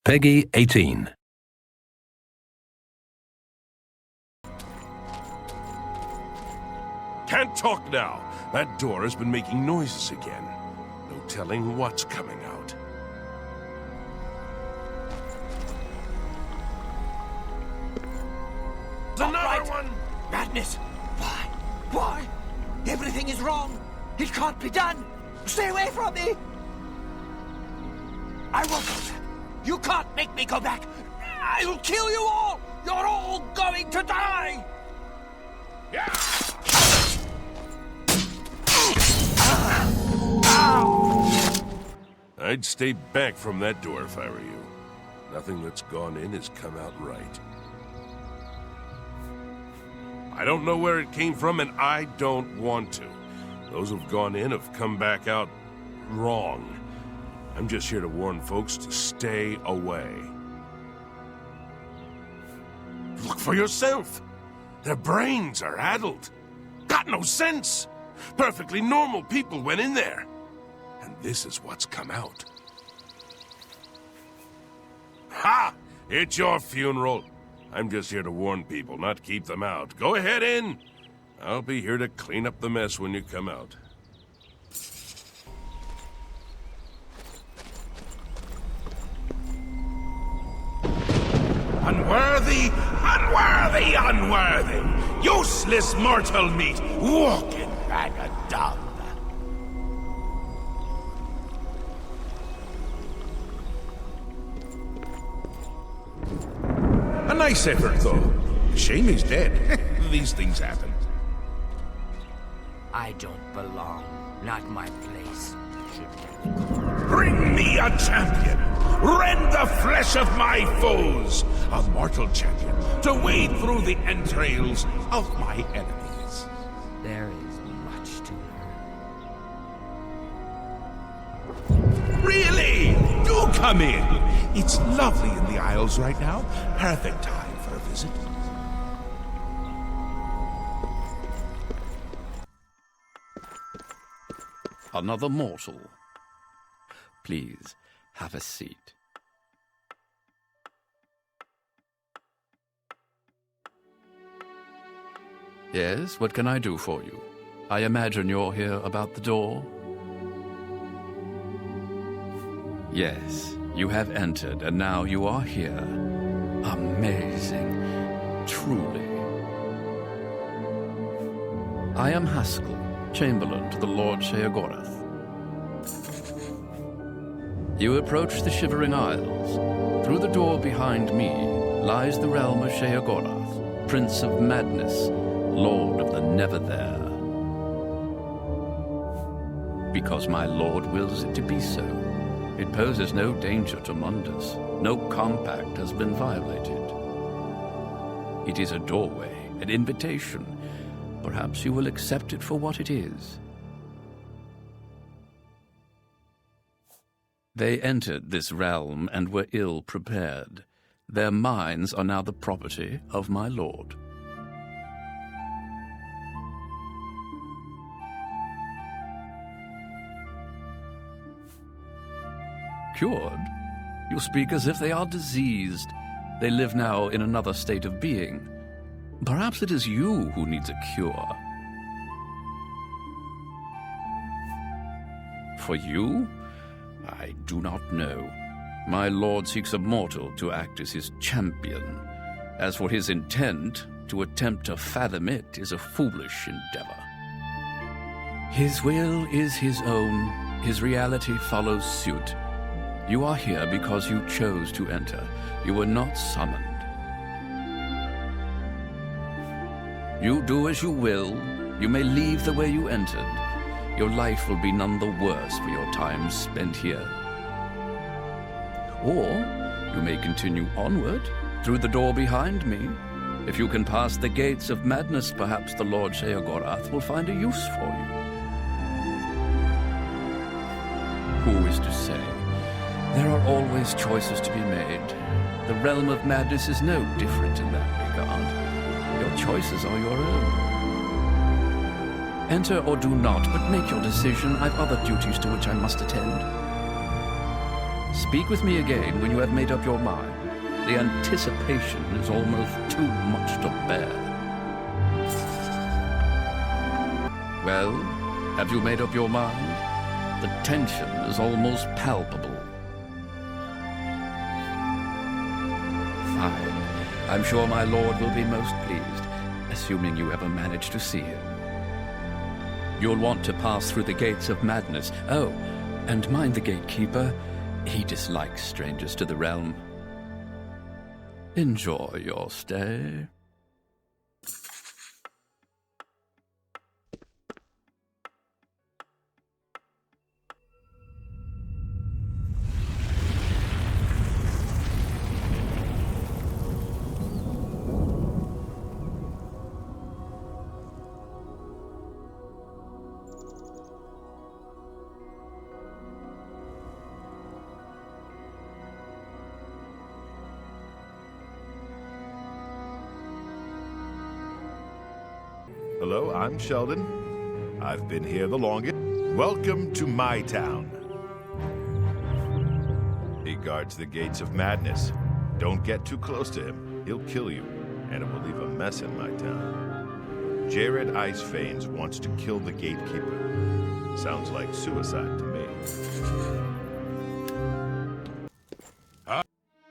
Peggy 18. Can't talk now. That door has been making noises again. No telling what's coming out. Another one! Madness! Why? Why? Everything is wrong! It can't be done! Stay away from me! I won't go back! You can't make me go back! I'll kill you all! You're all going to die! I'd stay back from that door if I were you. Nothing that's gone in has come out right. I don't know where it came from, and I don't want to. Those who've gone in have come back out wrong. I'm just here to warn folks to stay away. Look for yourself. Their brains are addled. Got no sense. Perfectly normal people went in there. And this is what's come out. Ha! It's your funeral. I'm just here to warn people, not keep them out. Go ahead in. I'll be here to clean up the mess when you come out. Unworthy, unworthy, unworthy! Useless mortal meat, walking bag of dung! A nice effort, though. Shame he's dead. These things happen. I don't belong. Not my place. Bring me a champion! Rend the flesh of my foes! A mortal champion to wade through the entrails of my enemies. There is much to learn. Really? Do come in! It's lovely in the Isles right now. Perfect time for a visit. Another mortal. Please, have a seat. Yes, what can I do for you? I imagine you're here about the door? Yes, you have entered, and now you are here. Amazing. Truly. I am Haskell, Chamberlain to the Lord Sheogorath. You approach the Shivering Isles. Through the door behind me lies the realm of Sheogorath, Prince of Madness, Lord of the Never There. Because my lord wills it to be so. It poses no danger to Mundus. No compact has been violated. It is a doorway, an invitation. Perhaps you will accept it for what it is. They entered this realm and were ill prepared. Their minds are now the property of my lord. Cured? You speak as if they are diseased. They live now in another state of being. Perhaps it is you who needs a cure. For you? I do not know. My lord seeks a mortal to act as his champion. As for his intent, to attempt to fathom it is a foolish endeavor. His will is his own. His reality follows suit. You are here because you chose to enter. You were not summoned. You do as you will. You may leave the way you entered. Your life will be none the worse for your time spent here. Or you may continue onward through the door behind me. If you can pass the gates of madness, perhaps the Lord Sheogorath will find a use for you. Who is to say? There are always choices to be made. The realm of madness is no different in that regard. Your choices are your own. Enter or do not, but make your decision. I've other duties to which I must attend. Speak with me again when you have made up your mind. The anticipation is almost too much to bear. Well, have you made up your mind? The tension is almost palpable. Fine. I'm sure my lord will be most pleased, assuming you ever manage to see him. You'll want to pass through the gates of madness. Oh, and mind the gatekeeper. He dislikes strangers to the realm. Enjoy your stay. Hello, I'm Sheldon. I've been here the longest. Welcome to my town. He guards the gates of madness. Don't get too close to him. He'll kill you, and it will leave a mess in my town. Jared Icefanes wants to kill the gatekeeper. Sounds like suicide to me.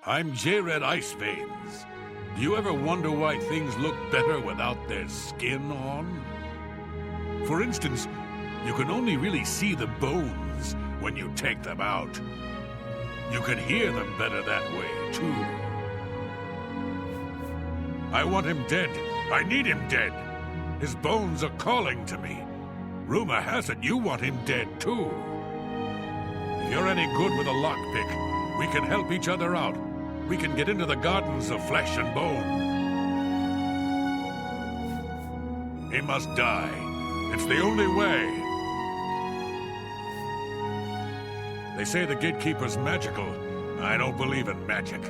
I'm Jared Icefanes. Do you ever wonder why things look better without their skin on? For instance, you can only really see the bones when you take them out. You can hear them better that way, too. I want him dead. I need him dead. His bones are calling to me. Rumor has it you want him dead, too. If you're any good with a lockpick, we can help each other out. We can get into the gardens of flesh and bone. He must die. It's the only way. They say the gatekeeper's magical. I don't believe in magic,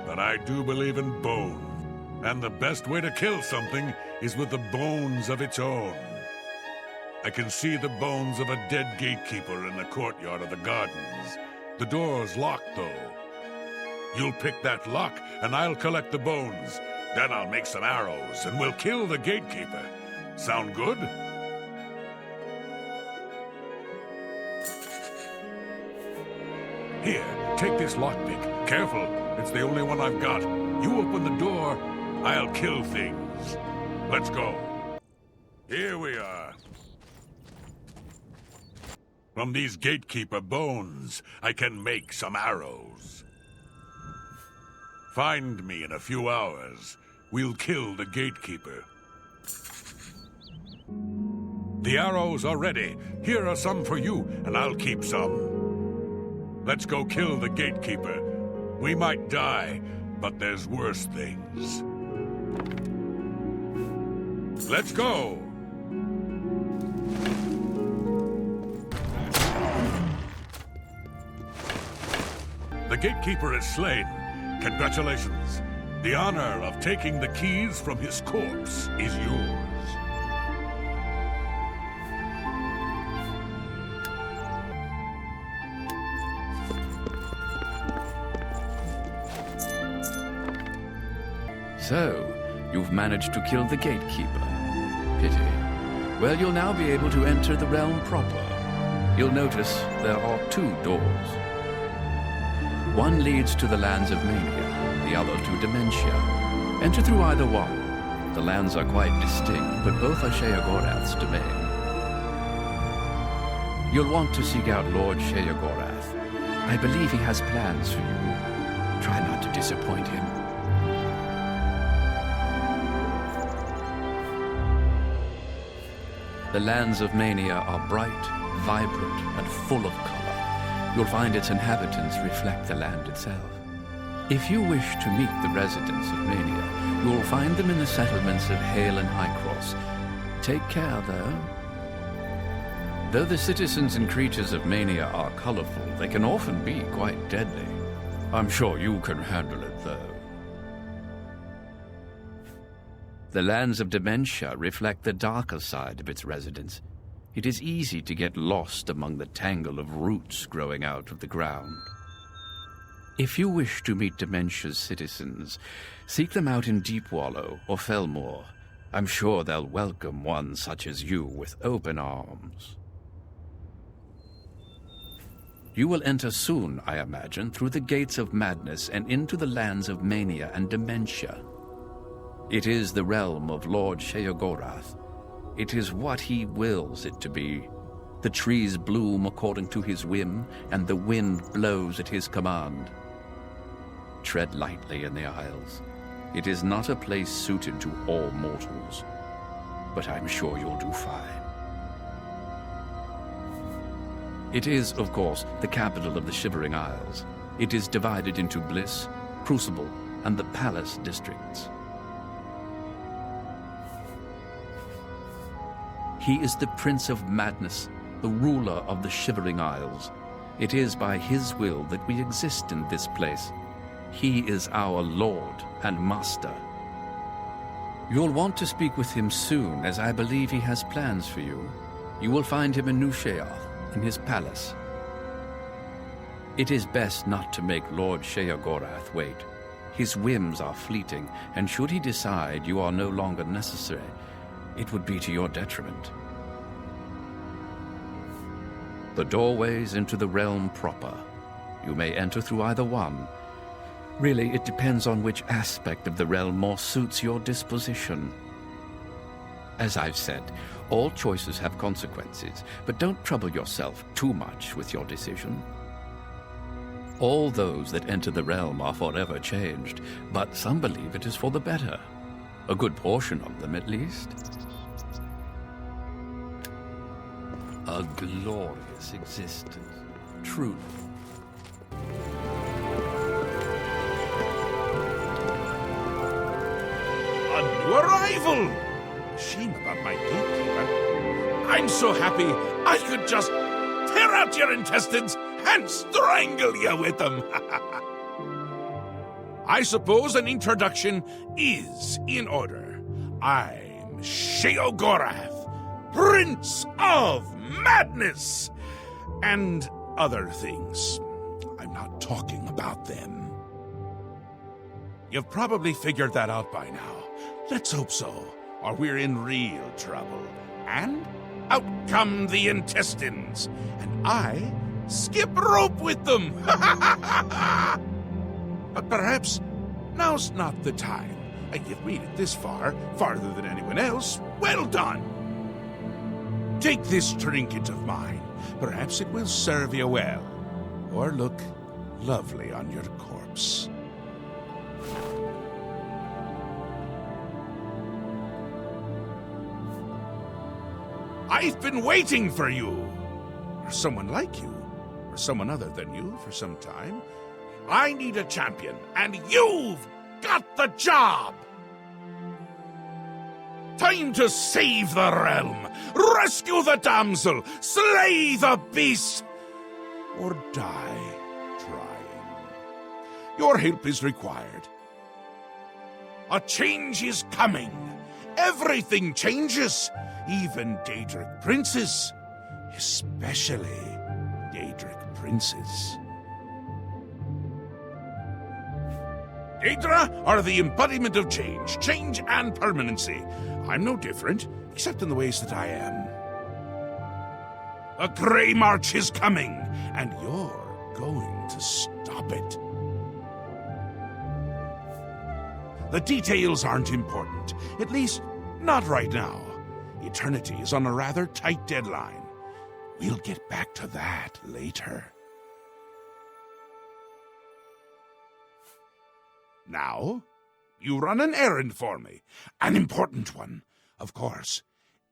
but I do believe in bone. And the best way to kill something is with the bones of its own. I can see the bones of a dead gatekeeper in the courtyard of the gardens. The door's locked, though. You'll pick that lock, and I'll collect the bones. Then I'll make some arrows, and we'll kill the gatekeeper. Sound good? Here, take this lockpick. Careful, it's the only one I've got. You open the door, I'll kill things. Let's go. Here we are. From these gatekeeper bones, I can make some arrows. Find me in a few hours. We'll kill the gatekeeper. The arrows are ready. Here are some for you, and I'll keep some. Let's go kill the gatekeeper. We might die, but there's worse things. Let's go! The gatekeeper is slain. Congratulations. The honor of taking the keys from his corpse is yours. So, you've managed to kill the gatekeeper. Pity. Well, you'll now be able to enter the realm proper. You'll notice there are two doors. One leads to the lands of mania, the other to dementia. Enter through either one. The lands are quite distinct, but both are Sheogorath's domain. You'll want to seek out Lord Sheogorath. I believe he has plans for you. Try not to disappoint him. The lands of mania are bright, vibrant, and full of color. You'll find its inhabitants reflect the land itself. If you wish to meet the residents of Mania, you will find them in the settlements of Hale and Highcross. Take care, though. Though the citizens and creatures of Mania are colorful, they can often be quite deadly. I'm sure you can handle it, though. The lands of Dementia reflect the darker side of its residents. It is easy to get lost among the tangle of roots growing out of the ground. If you wish to meet Dementia's citizens, seek them out in Deepwallow or Fellmore. I'm sure they'll welcome one such as you with open arms. You will enter soon, I imagine, through the gates of madness and into the lands of mania and dementia. It is the realm of Lord Sheogorath. It is what he wills it to be. The trees bloom according to his whim, and the wind blows at his command. Tread lightly in the Isles. It is not a place suited to all mortals, but I'm sure you'll do fine. It is, of course, the capital of the Shivering Isles. It is divided into Bliss, Crucible, and the Palace districts. He is the Prince of Madness, the ruler of the Shivering Isles. It is by his will that we exist in this place. He is our Lord and Master. You'll want to speak with him soon, as I believe he has plans for you. You will find him in New Sheoth, in his palace. It is best not to make Lord Sheogorath wait. His whims are fleeting, and should he decide you are no longer necessary, it would be to your detriment. The doorways into the realm proper. You may enter through either one. Really, it depends on which aspect of the realm more suits your disposition. As I've said, all choices have consequences, but don't trouble yourself too much with your decision. All those that enter the realm are forever changed, but some believe it is for the better. A good portion of them, at least. A glorious existence, truly. A new arrival! Shame about my gatekeeper. I'm so happy I could just tear out your intestines and strangle you with them. I suppose an introduction is in order. I'm Sheogorath, Prince of Madness, and other things. I'm not talking about them. You've probably figured that out by now. Let's hope so, or we're in real trouble. And out come the intestines, and I skip rope with them. But perhaps now's not the time. You've made it this far, farther than anyone else. Well done. Take this trinket of mine. Perhaps it will serve you well, or look lovely on your corpse. I've been waiting for you, or someone like you, or someone other than you for some time. I need a champion, and you've got the job! Time to save the realm, rescue the damsel, slay the beast, or die trying. Your help is required. A change is coming. Everything changes, even Daedric princes, especially Daedric princes. Daedra are the embodiment of change and permanency. I'm no different, except in the ways that I am. A Grey March is coming, and you're going to stop it. The details aren't important, at least not right now. Eternity is on a rather tight deadline. We'll get back to that later. Now, you run an errand for me. An important one. Of course,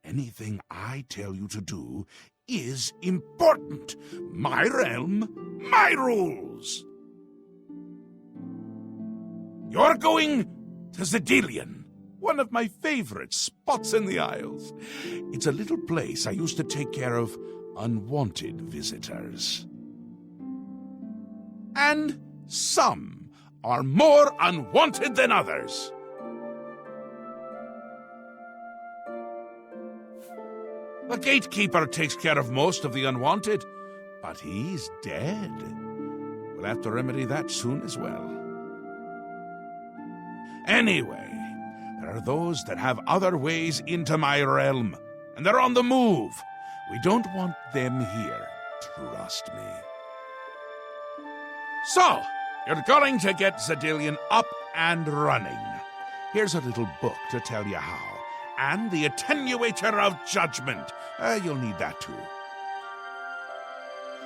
anything I tell you to do is important. My realm, my rules. You're going to Zedilian, one of my favorite spots in the Isles. It's a little place I used to take care of unwanted visitors. And some are more unwanted than others. The gatekeeper takes care of most of the unwanted, but he's dead. We'll have to remedy that soon as well. Anyway, there are those that have other ways into my realm, and they're on the move. We don't want them here, trust me. So, you're going to get Zadillion up and running. Here's a little book to tell you how. And the Attenuator of Judgment. You'll need that too.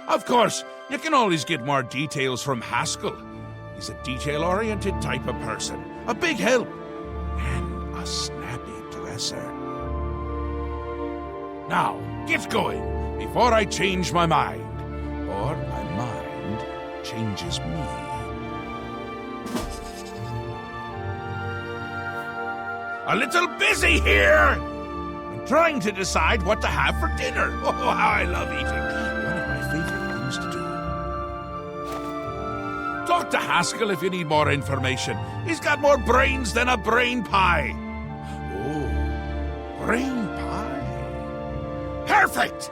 Of course, you can always get more details from Haskell. He's a detail-oriented type of person. A big help. And a snappy dresser. Now, get going before I change my mind. Or my mind changes me. A little busy here! I'm trying to decide what to have for dinner. Oh, how I love eating. One of my favorite things to do. Talk to Haskell if you need more information. He's got more brains than a brain pie. Oh, brain pie. Perfect!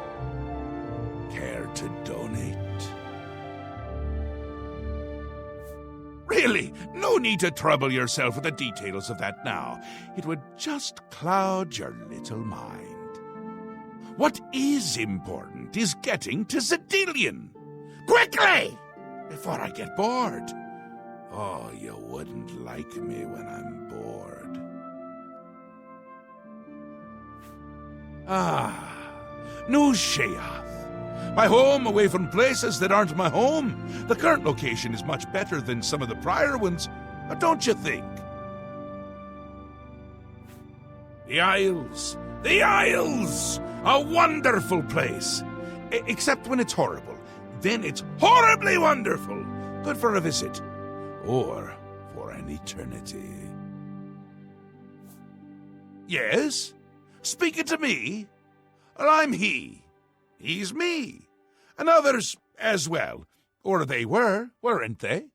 Care to donate? Really, no need to trouble yourself with the details of that now. It would just cloud your little mind. What is important is getting to Zadillion. Quickly! Before I get bored. Oh, you wouldn't like me when I'm bored. New Sheath. My home away from places that aren't my home. The current location is much better than some of the prior ones, don't you think? The Isles! The Isles! A wonderful place! Except when it's horrible. Then it's horribly wonderful! Good for a visit. Or for an eternity. Yes? Speaking to me? Well, I'm he. He's me. And others as well. Or they were, weren't they?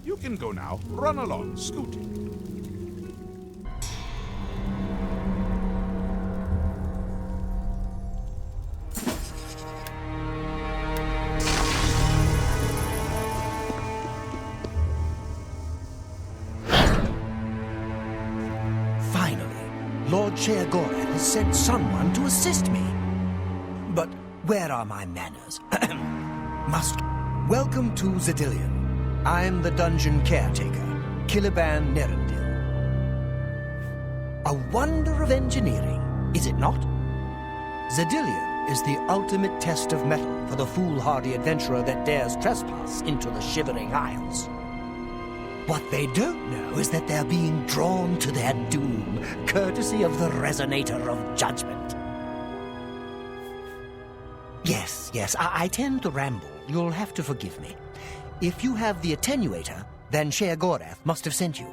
You can go now. Run along, scooting. Lord Sheagorath has sent someone to assist me. But where are my manners? Must. Welcome to Zadillion. I'm the dungeon caretaker, Kiliban Nerendil. A wonder of engineering, is it not? Zadillion is the ultimate test of mettle for the foolhardy adventurer that dares trespass into the Shivering Isles. What they don't know is that they're being drawn to their doom, courtesy of the Resonator of Judgment. Yes, I tend to ramble. You'll have to forgive me. If you have the Attenuator, then Sheagorath must have sent you.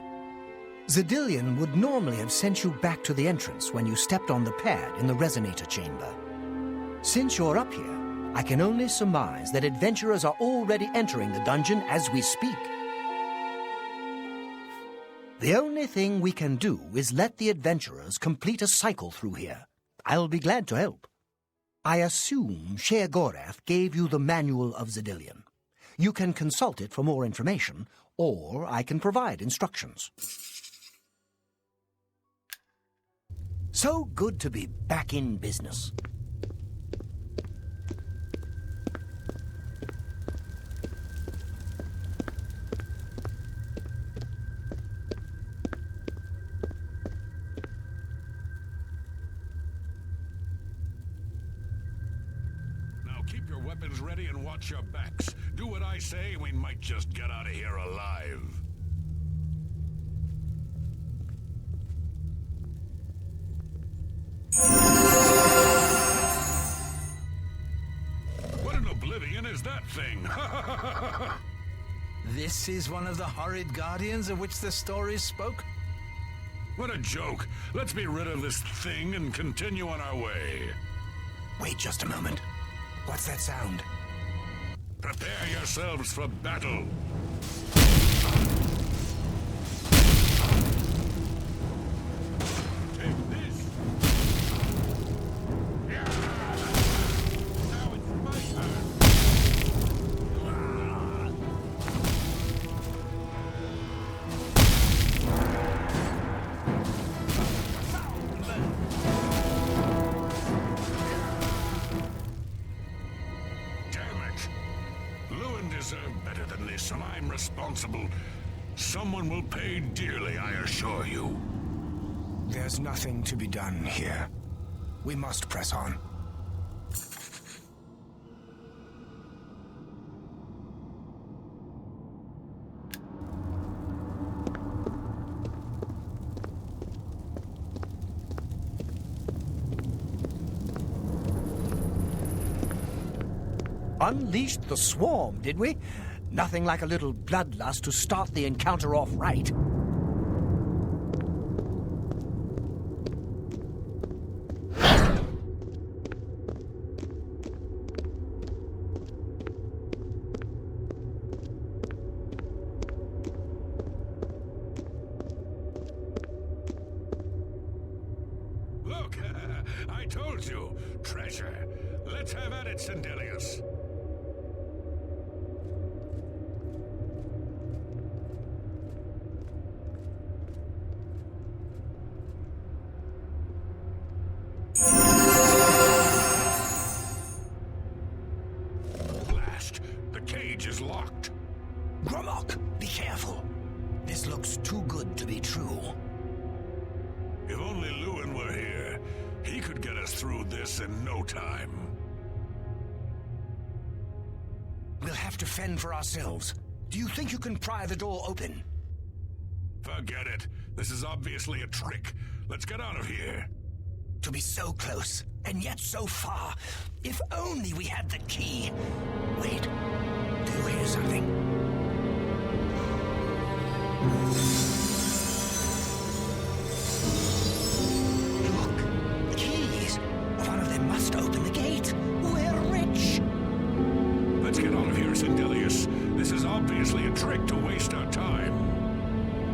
Zadillion would normally have sent you back to the entrance when you stepped on the pad in the Resonator chamber. Since you're up here, I can only surmise that adventurers are already entering the dungeon as we speak. The only thing we can do is let the adventurers complete a cycle through here. I'll be glad to help. I assume Sheagorath gave you the Manual of Zadillion. You can consult it for more information, or I can provide instructions. So good to be back in business. Keep your weapons ready and watch your backs. Do what I say, we might just get out of here alive. What an oblivion is that thing? This is one of the horrid guardians of which the stories spoke? What a joke. Let's be rid of this thing and continue on our way. Wait just a moment. What's that sound? Prepare yourselves for battle. Take this. irresponsible. Someone will pay dearly, I assure you. There's nothing to be done here. We must press on. Unleashed the swarm, did we? Nothing like a little bloodlust to start the encounter off right. Look, I told you, treasure. Let's have at it, Sindelius. Blast! The cage is locked. Gromok, be careful. This looks too good to be true. If only Lewin were here, he could get us through this in no time. We'll have to fend for ourselves. Do you think you can pry the door open? Forget it. This is obviously a trick. Let's get out of here. To be so close, and yet so far. If only we had the key. Wait, do you hear something? Look, keys. One of them must open the gate. We're rich. Let's get out of here, Sindelius. This is obviously a trick to waste our time.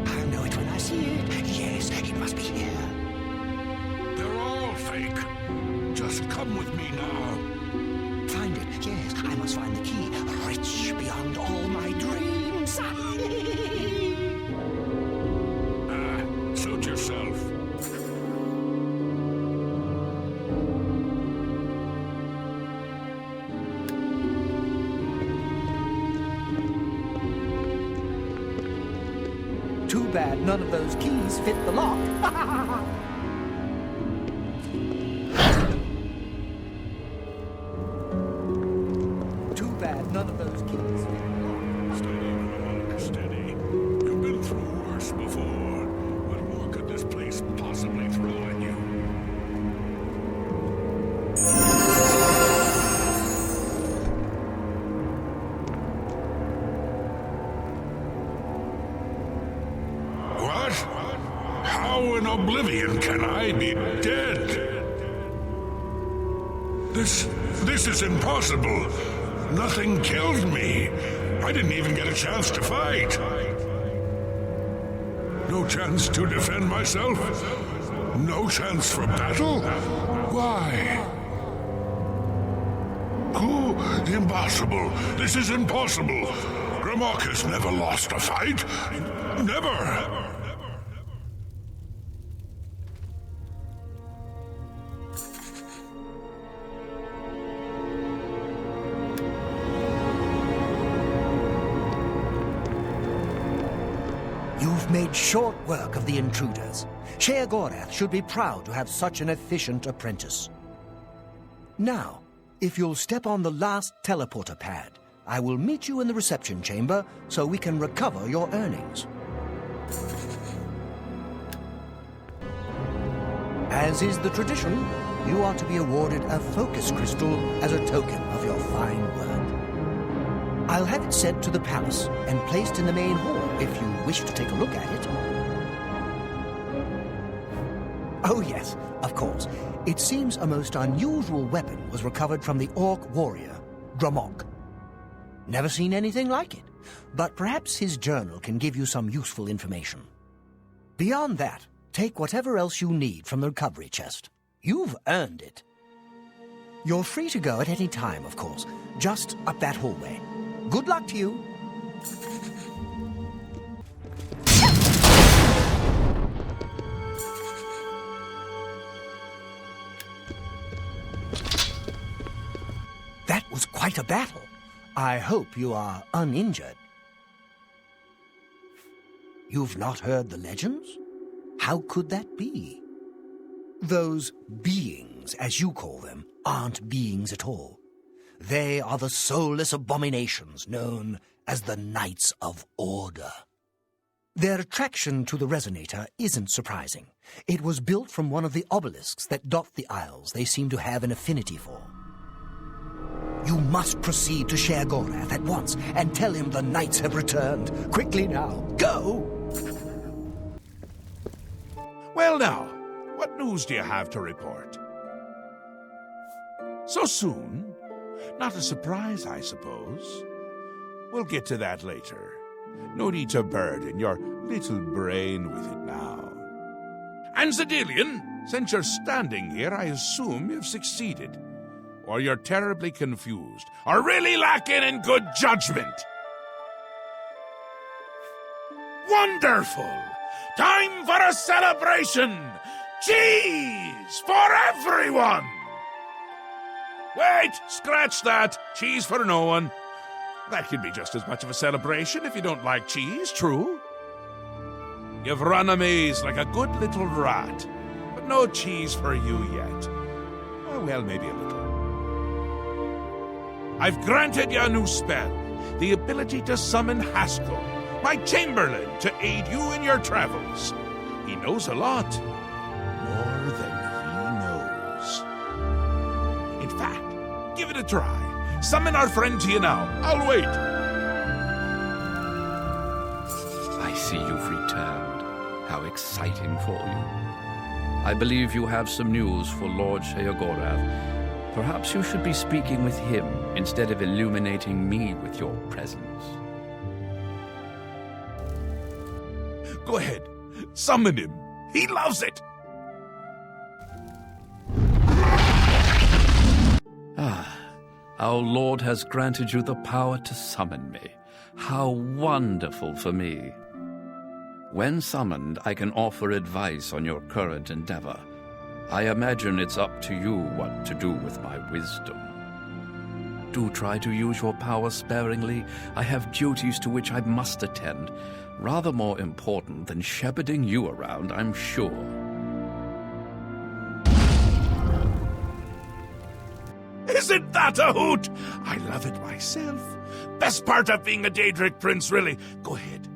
I'll know it when I see it. Yes, it must be here. They're all fake. Just come with me now. Find it. Yes, I must find the key. Rich beyond all my dreams. Suit yourself. Too bad none of those keys fit the lock. Too bad none of those keys fit the lock. Steady, Monk, steady. You've been through worse before. What more could this place possibly throw at you? What? How in oblivion can I be dead? This is impossible. Nothing killed me. I didn't even get a chance to fight. No chance to defend myself? No chance for battle? Why? Impossible. This is impossible. Gromok has never lost a fight. Never. You've made short work of the intruders. Sheogorath should be proud to have such an efficient apprentice. Now, if you'll step on the last teleporter pad, I will meet you in the reception chamber so we can recover your earnings. As is the tradition, you are to be awarded a focus crystal as a token of your fine work. I'll have it sent to the palace and placed in the main hall if you wish to take a look at it. Oh yes, of course. It seems a most unusual weapon was recovered from the orc warrior, Gromok. Never seen anything like it, but perhaps his journal can give you some useful information. Beyond that, take whatever else you need from the recovery chest. You've earned it. You're free to go at any time, of course, just up that hallway. Good luck to you. That was quite a battle. I hope you are uninjured. You've not heard the legends? How could that be? Those beings, as you call them, aren't beings at all. They are the soulless abominations known as the Knights of Order. Their attraction to the resonator isn't surprising. It was built from one of the obelisks that dot the isles they seem to have an affinity for. You must proceed to Sheogorath at once and tell him the knights have returned. Quickly now, go! Well now, what news do you have to report? So soon? Not a surprise, I suppose. We'll get to that later. No need to burden your little brain with it now. And Zedilian, since you're standing here, I assume you've succeeded. Or you're terribly confused, or really lacking in good judgment. Wonderful! Time for a celebration! Cheese for everyone! Wait, scratch that. Cheese for no one. That could be just as much of a celebration if you don't like cheese, true? You've run a maze like a good little rat, but no cheese for you yet. Oh, well, maybe a little. I've granted you a new spell, the ability to summon Haskell, my Chamberlain, to aid you in your travels. He knows a lot. More than he knows. In fact, give it a try. Summon our friend to you now. I'll wait. I see you've returned. How exciting for you. I believe you have some news for Lord Sheogorath. Perhaps you should be speaking with him instead of illuminating me with your presence. Go ahead. Summon him. He loves it. Our Lord has granted you the power to summon me. How wonderful for me. When summoned, I can offer advice on your current endeavor. I imagine it's up to you what to do with my wisdom. Do try to use your power sparingly. I have duties to which I must attend, rather more important than shepherding you around, I'm sure. Isn't that a hoot? I love it myself. Best part of being a Daedric prince, really. Go ahead.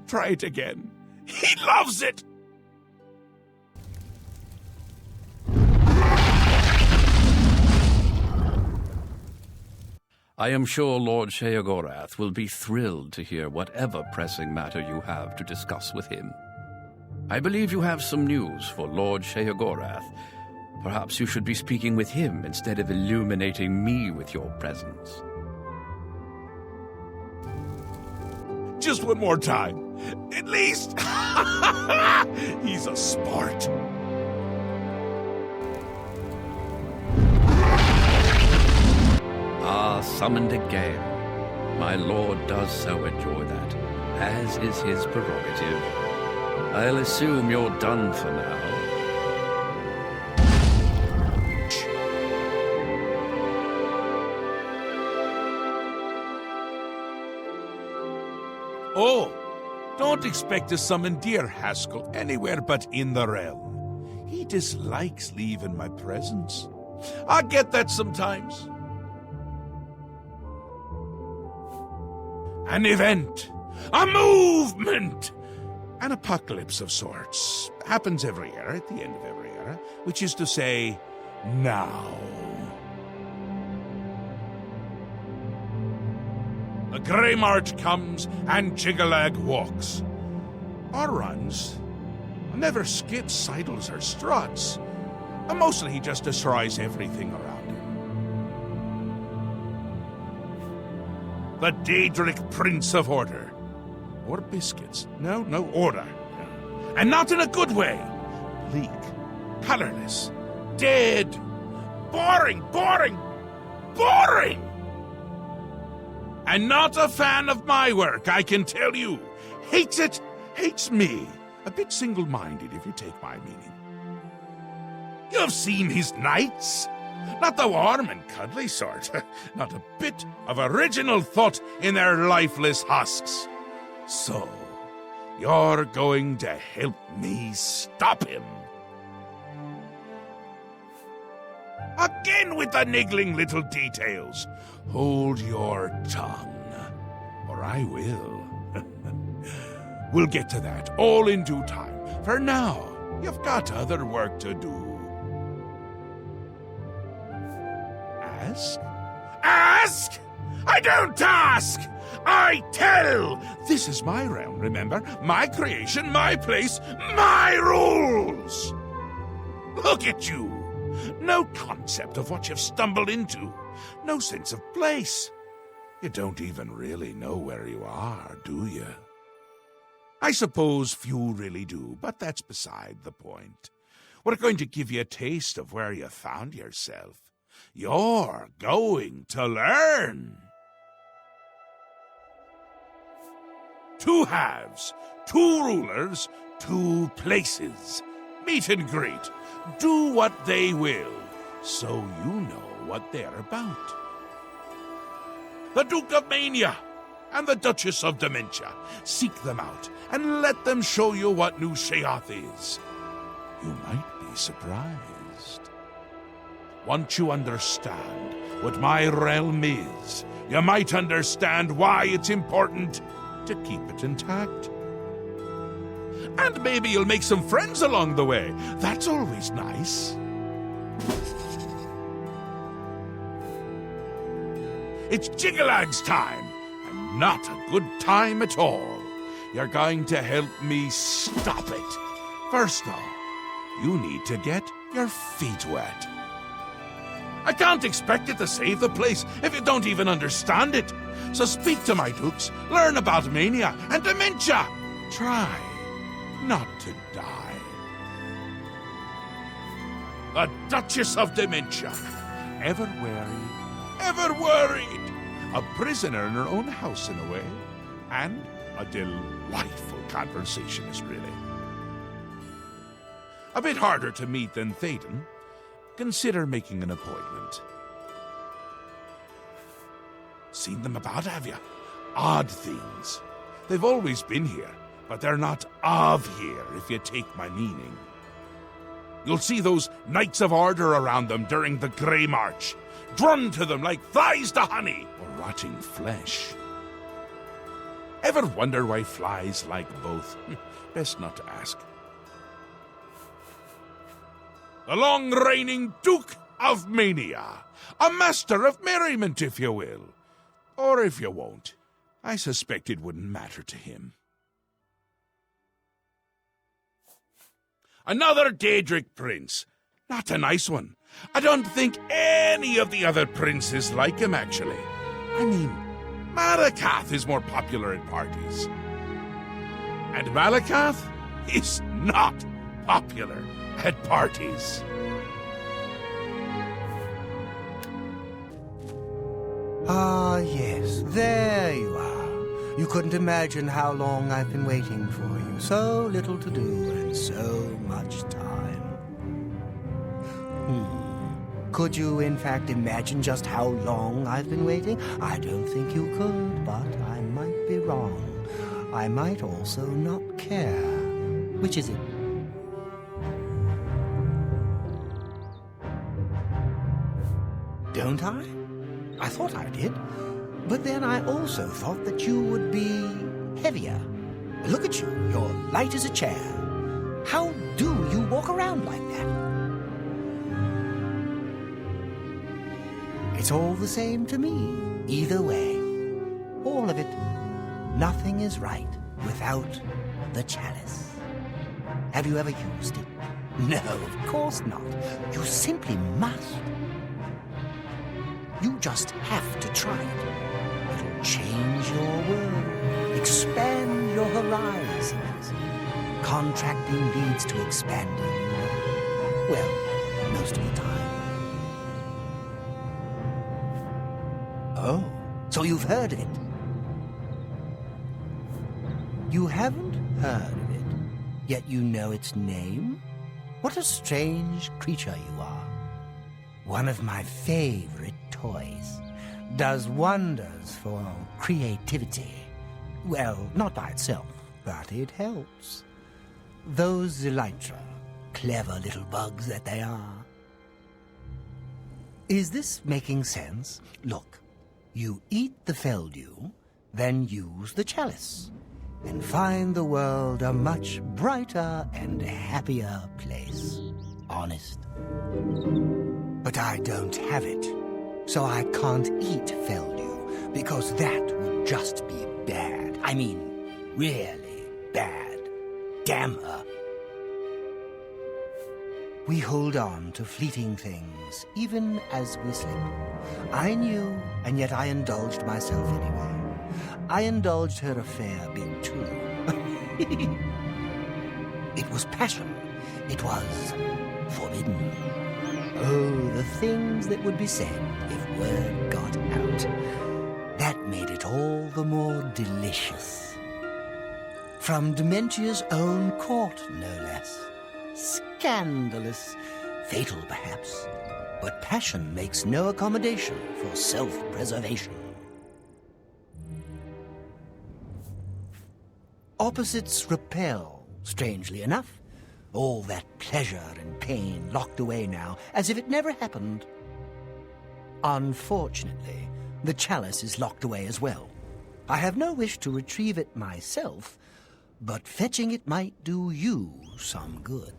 Try it again. He loves it! I am sure Lord Sheogorath will be thrilled to hear whatever pressing matter you have to discuss with him. I believe you have some news for Lord Sheogorath. Perhaps you should be speaking with him instead of illuminating me with your presence. Just one more time. At least. He's a sport. Summoned again. My lord does so enjoy that, as is his prerogative. I'll assume you're done for now. Oh, don't expect to summon dear Haskell anywhere but in the realm. He dislikes leaving my presence. I get that sometimes. An event, a movement, an apocalypse of sorts happens every era at the end of every era, which is to say, now. The Grey March comes and Jiggalag walks. Or runs. Never skips, sidles, or struts. And mostly he just destroys everything around him. The Daedric Prince of Order. Or biscuits. No, order. And not in a good way. Bleak. Colorless. Dead. Boring. And not a fan of my work, I can tell you. Hates it, hates me. A bit single-minded, if you take my meaning. You've seen his knights. Not the warm and cuddly sort. Not a bit of original thought in their lifeless husks. So, You're going to help me stop him. Again with the niggling little details. Hold your tongue, or I will. We'll get to that, all in due time. For now, you've got other work to do. Ask? Ask? I don't ask! I tell! This is my realm, remember? My creation, my place, my rules! Look at you! No concept of what you've stumbled into. No sense of place. You don't even really know where you are, do you? I suppose few really do, but that's beside the point. We're going to give you a taste of where you found yourself. You're going to learn. 2 halves, 2 rulers, 2 places. Meet and greet. Do what they will, so you know what they're about. The Duke of Mania and the Duchess of Dementia. Seek them out and let them show you what New Sheoth is. You might be surprised. Once you understand what my realm is, you might understand why it's important to keep it intact. And maybe you'll make some friends along the way. That's always nice. It's Jiggalag's time, and not a good time at all. You're going to help me stop it. First, though, you need to get your feet wet. I can't expect you to save the place if you don't even understand it. So speak to my dukes, learn about mania and dementia. Try not to die. The Duchess of Dementia. Ever wary, ever worried. A prisoner in her own house in a way. And a delightful conversationist, really. A bit harder to meet than Théden. Consider making an appointment. Seen them about, have you? Odd things. They've always been here, but they're not of here, if you take my meaning. You'll see those Knights of Order around them during the Grey March, drawn to them like flies to honey or rotting flesh. Ever wonder why flies like both? Best not to ask. The long-reigning Duke of Mania, a master of merriment, if you will. Or if you won't, I suspect it wouldn't matter to him. Another Daedric prince. Not a nice one. I don't think any of the other princes like him, actually. I mean, Malakath is more popular at parties. And Malakath is not popular at parties. Ah, yes, there you are. You couldn't imagine how long I've been waiting for you. So little to do and so much time. Could you, in fact, imagine just how long I've been waiting? I don't think you could, but I might be wrong. I might also not care. Which is it? Don't I? I thought I did. But then I also thought that you would be heavier. Look at you. You're light as a chair. How do you walk around like that? It's all the same to me. Either way. All of it. Nothing is right without the chalice. Have you ever used it? No, of course not. You simply must. You just have to try it. It'll change your world, expand your horizons. Contracting leads to expanding. Well, most of the time. Oh, so you've heard of it? You haven't heard of it, yet you know its name? What a strange creature you are. One of my favorite toys. Does wonders for creativity. Well, not by itself. but it helps. Those elytra, clever little bugs that they are. Is this making sense? Look, you eat the Feldew, then use the chalice, and find the world a much brighter and happier place. Honest. But I don't have it, so I can't eat Feldew, because that would just be bad. I mean, really bad. Damn her. We hold on to fleeting things, even as we slip. I knew, and yet I indulged myself anyway. I indulged her a fair bit, too. It was passion. It was forbidden. Oh, the things that would be said if word got out. That made it all the more delicious. From Dementia's own court, no less. Scandalous. Fatal, perhaps. But passion makes no accommodation for self-preservation. Opposites repel, strangely enough. All that pleasure and pain locked away now, as if it never happened. Unfortunately, the chalice is locked away as well. I have no wish to retrieve it myself, but fetching it might do you some good.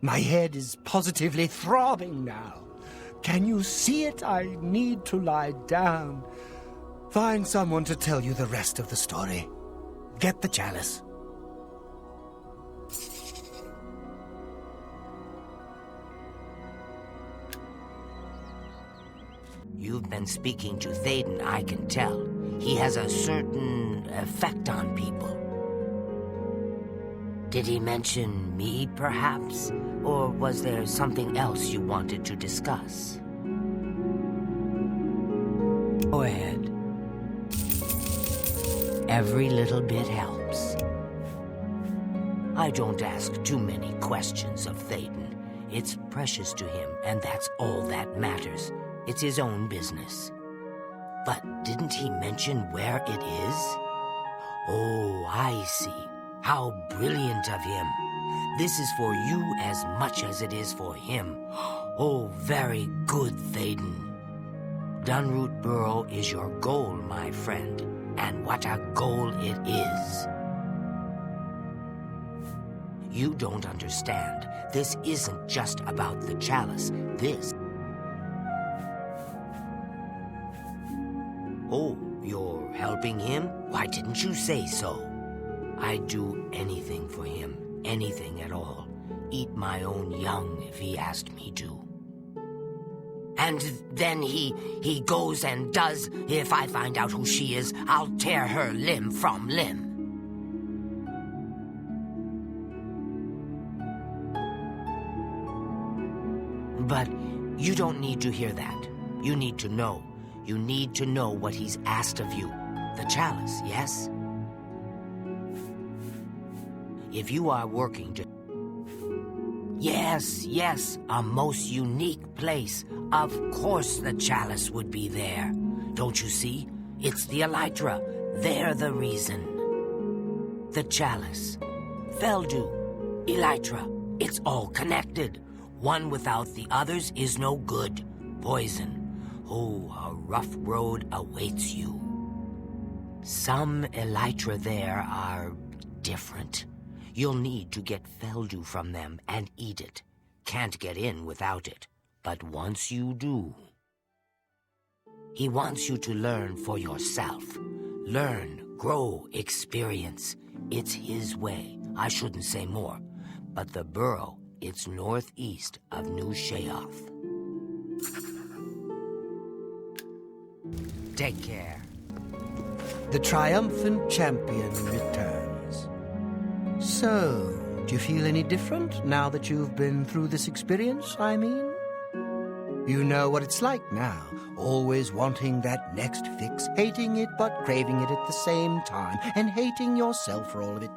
My head is positively throbbing now. Can you see it? I need to lie down. Find someone to tell you the rest of the story. Get the chalice. You've been speaking to Théden, I can tell. He has a certain effect on people. Did he mention me, perhaps? Or was there something else you wanted to discuss? Go ahead. Every little bit helps. I don't ask too many questions of Théden. It's precious to him, and that's all that matters. It's his own business. But didn't he mention where it is? Oh, I see. How brilliant of him. This is for you as much as it is for him. Oh, very good, Théden. Dunroot Burrow is your goal, my friend. And what a goal it is. You don't understand. This isn't just about the chalice. This... Oh, you're helping him? Why didn't you say so? I'd do anything for him. Anything at all. Eat my own young if he asked me to. And then he goes and does. If I find out who she is, I'll tear her limb from limb. But you don't need to hear that. You need to know. You need to know what he's asked of you. The chalice, yes? If you are working to... Yes, a most unique place. Of course the chalice would be there. Don't you see? It's the elytra. They're the reason. The chalice. Feldew. Elytra. It's all connected. One without the others is no good. Poison. Oh, a rough road awaits you. Some elytra there are different. You'll need to get Feldew from them and eat it. Can't get in without it. But once you do... He wants you to learn for yourself. Learn, grow, experience. It's his way. I shouldn't say more. But the burrow, it's northeast of New Sheoth. Take care. The triumphant champion returns. So, do you feel any different now that you've been through this experience, I mean? You know what it's like now, always wanting that next fix, hating it but craving it at the same time, and hating yourself for all of it.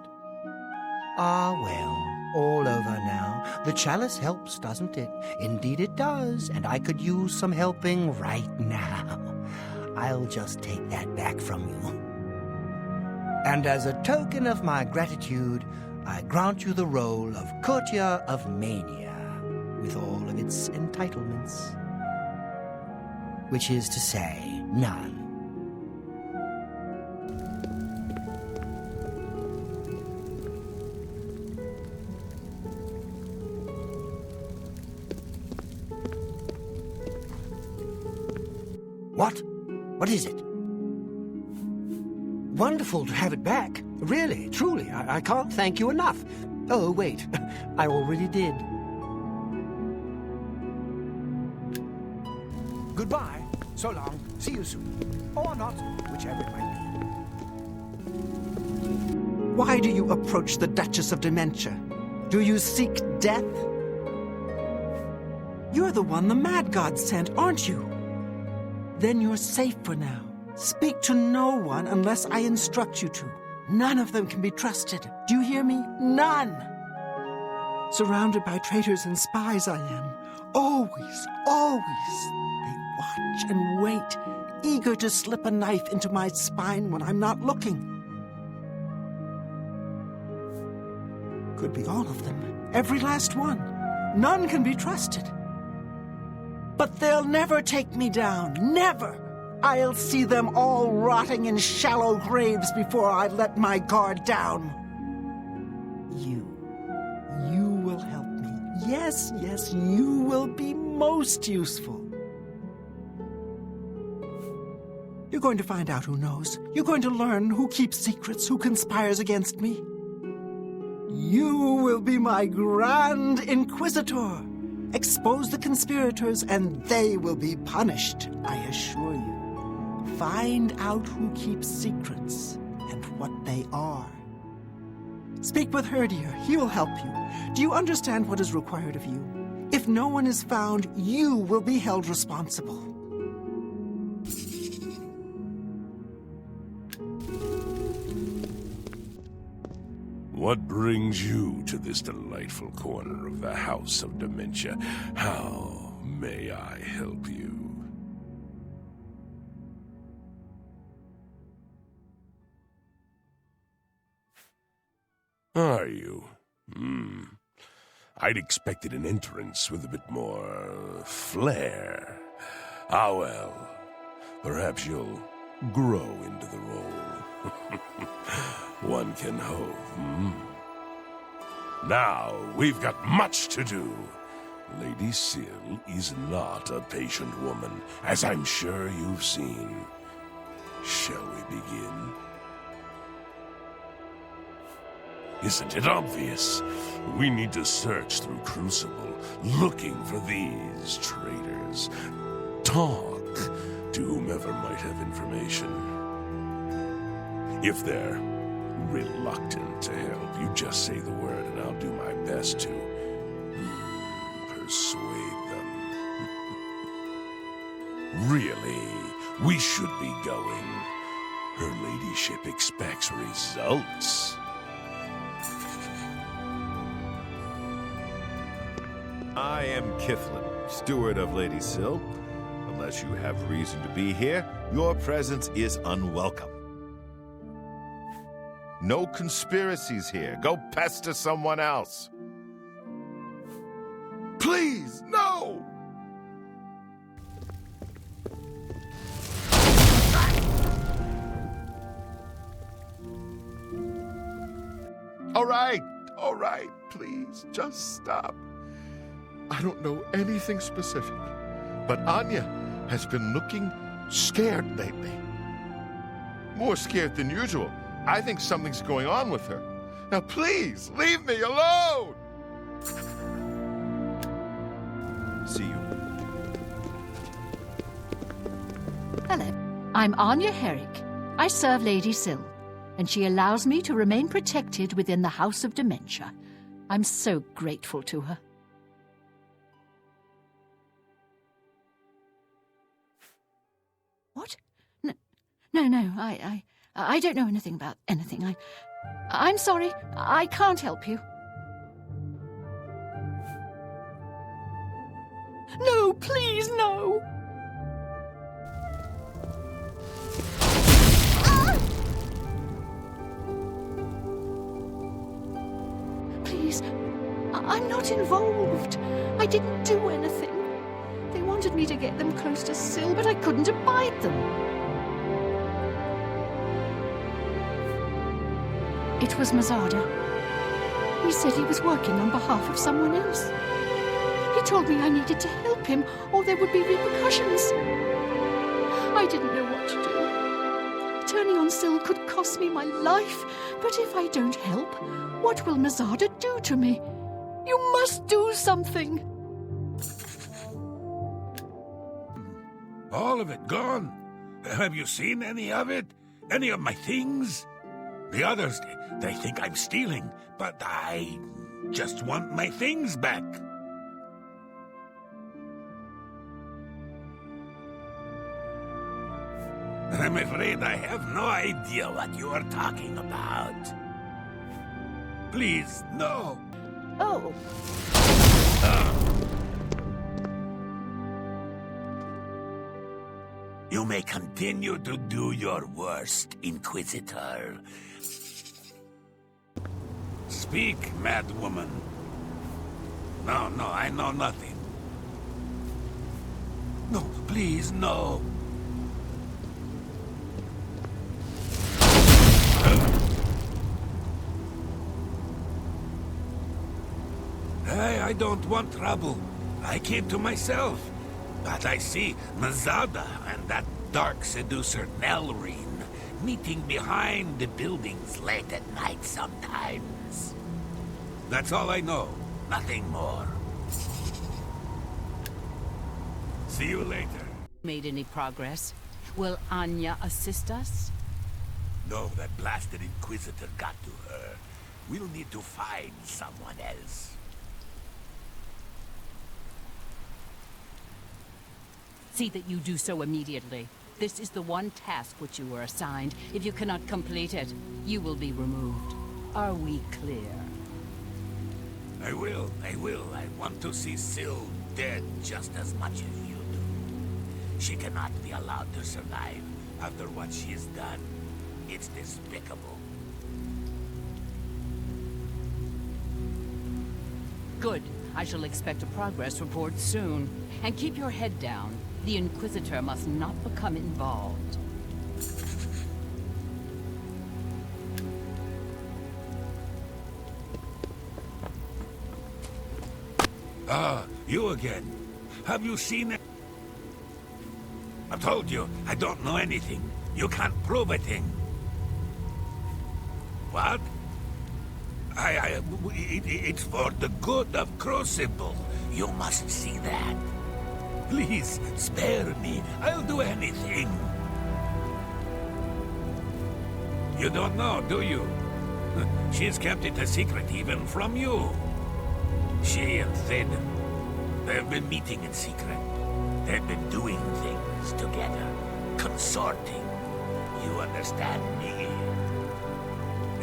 Ah, well, all over now. The chalice helps, doesn't it? Indeed it does, and I could use some helping right now. I'll just take that back from you. And as a token of my gratitude, I grant you the role of Courtier of Mania, with all of its entitlements. Which is to say, none. What? What is it? Wonderful to have it back. Really, truly, I can't thank you enough. Oh, wait, I already did. Goodbye. So long. See you soon. Or not, whichever it might be. Why do you approach the Duchess of Dementia? Do you seek death? You're the one the Mad God sent, aren't you? Then you're safe for now. Speak to no one unless I instruct you to. None of them can be trusted. Do you hear me? None! Surrounded by traitors and spies I am. Always, always. They watch and wait, eager to slip a knife into my spine when I'm not looking. Could be all of them. Every last one. None can be trusted. But they'll never take me down. Never! I'll see them all rotting in shallow graves before I let my guard down. You will help me. Yes, yes, you will be most useful. You're going to find out who knows. You're going to learn who keeps secrets, who conspires against me. You will be my Grand Inquisitor. Expose the conspirators and they will be punished, I assure you. Find out who keeps secrets and what they are. Speak with Herdier. He will help you. Do you understand what is required of you? If no one is found, you will be held responsible. What brings you to this delightful corner of the House of Dementia? How may I help you? Are you? I'd expected an entrance with a bit more flair. Ah, well, perhaps you'll grow into the role. One can hope, Now, we've got much to do. Lady Syl is not a patient woman, as I'm sure you've seen. Shall we begin? Isn't it obvious? We need to search through Crucible, looking for these traitors. Talk to whomever might have information. If they're reluctant to help, you just say the word and I'll do my best to persuade them. Really, we should be going. Her ladyship expects results. I am Kiflin, steward of Lady Syl. Unless you have reason to be here, your presence is unwelcome. No conspiracies here. Go pester someone else. Please, no! All right, please, just stop. I don't know anything specific, but Anya has been looking scared lately. More scared than usual. I think something's going on with her. Now please, leave me alone! See you. Hello, I'm Anya Herrick. I serve Lady Syl, and she allows me to remain protected within the House of Dementia. I'm so grateful to her. What? No, I don't know anything about anything. I'm sorry, I can't help you. No, please, no! I'm not involved. I didn't do anything. They wanted me to get them close to Syl, but I couldn't abide them. It was Mazada. He said he was working on behalf of someone else. He told me I needed to help him, or there would be repercussions. I didn't know what to do. Turning on Syl could cost me my life, but if I don't help, what will Mazada do to me? You must do something. All of it gone? Have you seen any of it? Any of my things? The others, they think I'm stealing, but I just want my things back. I'm afraid I have no idea what you are talking about. Please, no. Oh. You may continue to do your worst, Inquisitor. Speak, mad woman. No, I know nothing. No, please, no. I don't want trouble. I came to myself. But I see Mazada and that dark seducer Nelrine meeting behind the buildings late at night sometimes. That's all I know. Nothing more. See you later. Made any progress? Will Anya assist us? No, that blasted Inquisitor got to her. We'll need to find someone else. See that you do so immediately. This is the one task which you were assigned. If you cannot complete it, you will be removed. Are we clear? I will. I want to see Syl dead just as much as you do. She cannot be allowed to survive after what she has done. It's despicable. Good. I shall expect a progress report soon. And keep your head down. The Inquisitor must not become involved. Ah, you again. Have you seen it? I told you, I don't know anything. You can't prove a thing. What? It's for the good of Crucible. You must see that. Please, spare me. I'll do anything. You don't know, do you? She's kept it a secret even from you. She and Thid, they've been meeting in secret. They've been doing things together, consorting. You understand me?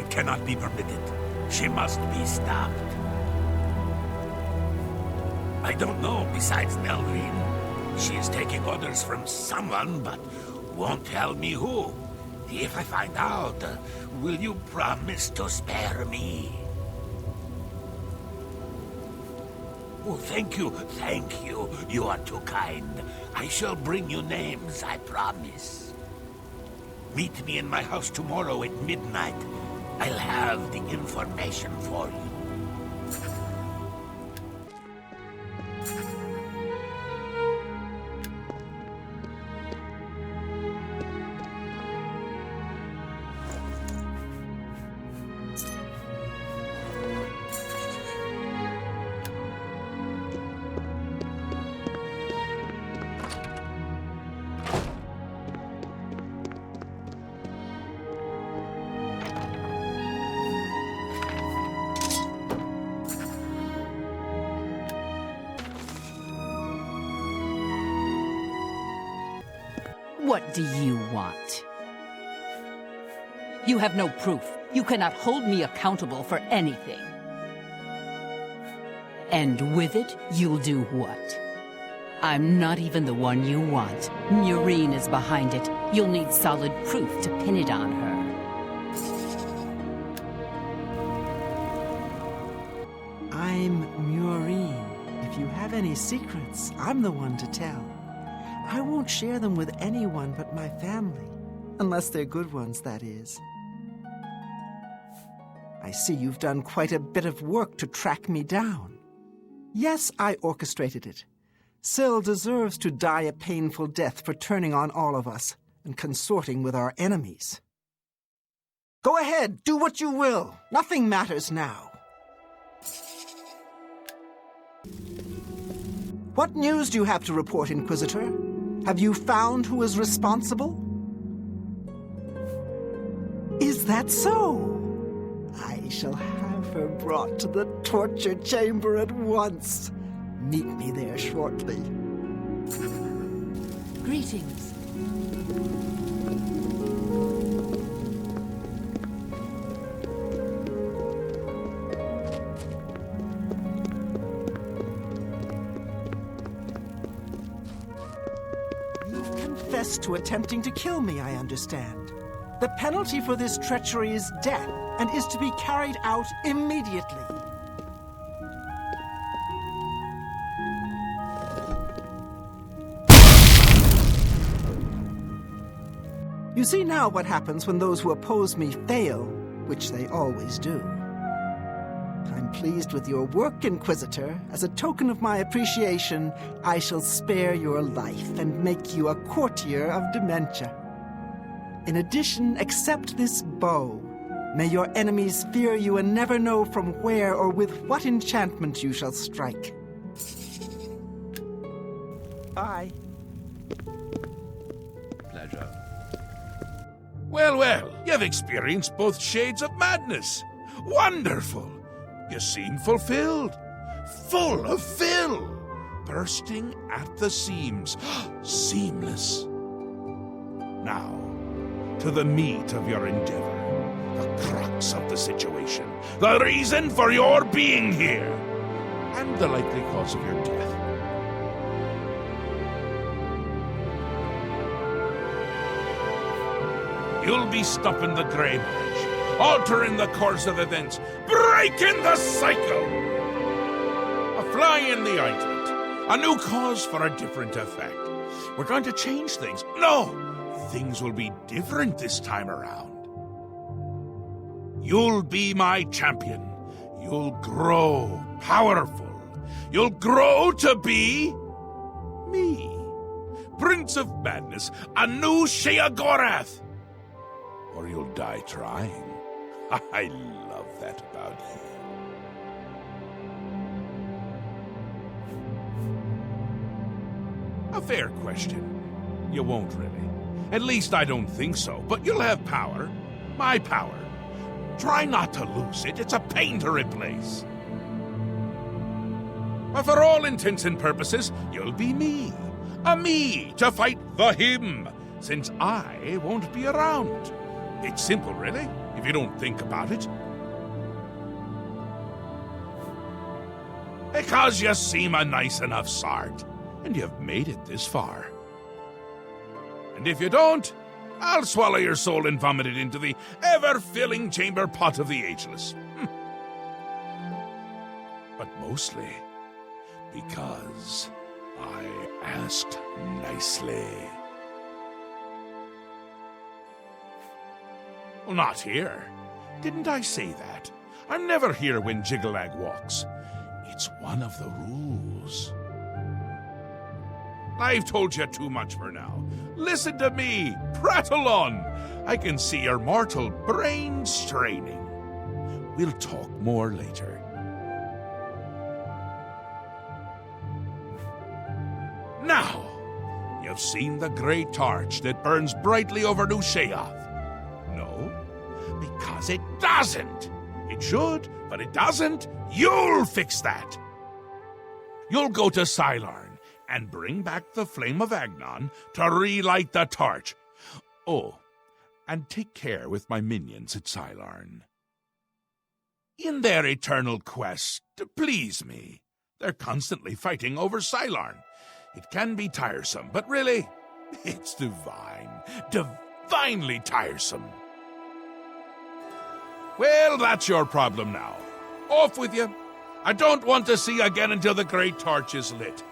It cannot be permitted. She must be stopped. I don't know besides Nelrine. She is taking orders from someone, but won't tell me who. If I find out, will you promise to spare me? Oh, thank you. You are too kind. I shall bring you names, I promise. Meet me in my house tomorrow at midnight. I'll have the information for you. What do you want? You have no proof. You cannot hold me accountable for anything. And with it, you'll do what? I'm not even the one you want. Murine is behind it. You'll need solid proof to pin it on her. I'm Murine. If you have any secrets, I'm the one to tell. I won't share them with anyone but my family. Unless they're good ones, that is. I see you've done quite a bit of work to track me down. Yes, I orchestrated it. Syl deserves to die a painful death for turning on all of us and consorting with our enemies. Go ahead, do what you will. Nothing matters now. What news do you have to report, Inquisitor? Have you found who is responsible? Is that so? I shall have her brought to the torture chamber at once. Meet me there shortly. Greetings. You've confessed to attempting to kill me, I understand. The penalty for this treachery is death, and is to be carried out immediately. You see now what happens when those who oppose me fail, which they always do. I'm pleased with your work, Inquisitor. As a token of my appreciation, I shall spare your life and make you a courtier of dementia. In addition, accept this bow. May your enemies fear you and never know from where or with what enchantment you shall strike. Bye. Pleasure. Well, well, you've experienced both shades of madness. Wonderful. You seem fulfilled. Full of fill. Bursting at the seams. Seamless. Now, to the meat of your endeavor. The crux of the situation. The reason for your being here. And the likely cause of your death. You'll be stopping the Grey March, altering the course of events, breaking the cycle! A fly in the ointment, a new cause for a different effect. We're going to change things. No! Things will be different this time around. You'll be my champion. You'll grow powerful. You'll grow to be me. Prince of Madness, a new Sheogorath. Or you'll die trying. I love that about you. A fair question. You won't really. At least I don't think so. But you'll have power. My power. Try not to lose it. It's a pain to replace. But for all intents and purposes, you'll be me. A me to fight the him, since I won't be around. It's simple, really, if you don't think about it. Because you seem a nice enough sort, and you've made it this far. And if you don't, I'll swallow your soul and vomit it into the ever-filling chamber pot of the ageless. But mostly because I asked nicely. Well, not here. Didn't I say that? I'm never here when Jiggalag walks. It's one of the rules. I've told you too much for now. Listen to me. Prattle on. I can see your mortal brain straining. We'll talk more later. Now, you've seen the great torch that burns brightly over New Sheoth. No, because it doesn't. It should, but it doesn't. You'll fix that. You'll go to Sylarn and bring back the Flame of Agnon to relight the torch. Oh, and take care with my minions at Sylarn. In their eternal quest to please me, they're constantly fighting over Sylarn. It can be tiresome, but really, it's divine. Divinely tiresome. Well, that's your problem now. Off with you. I don't want to see you again until the great torch is lit.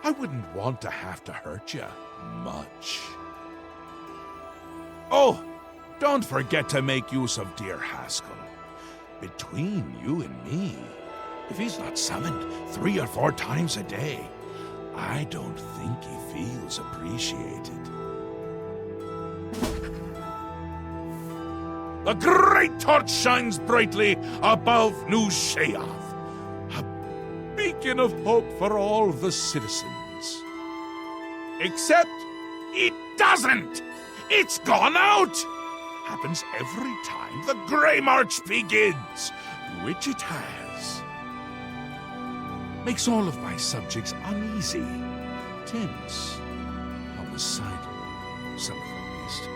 I wouldn't want to have to hurt you much. Oh, don't forget to make use of dear Haskell. Between you and me, if he's not summoned 3 or 4 times a day, I don't think he feels appreciated. The great torch shines brightly above New Sheath, a beacon of hope for all the citizens. Except it doesn't! It's gone out! Happens every time the Grey March begins, which it has. Makes all of my subjects uneasy, tense, homicidal, some of them at least.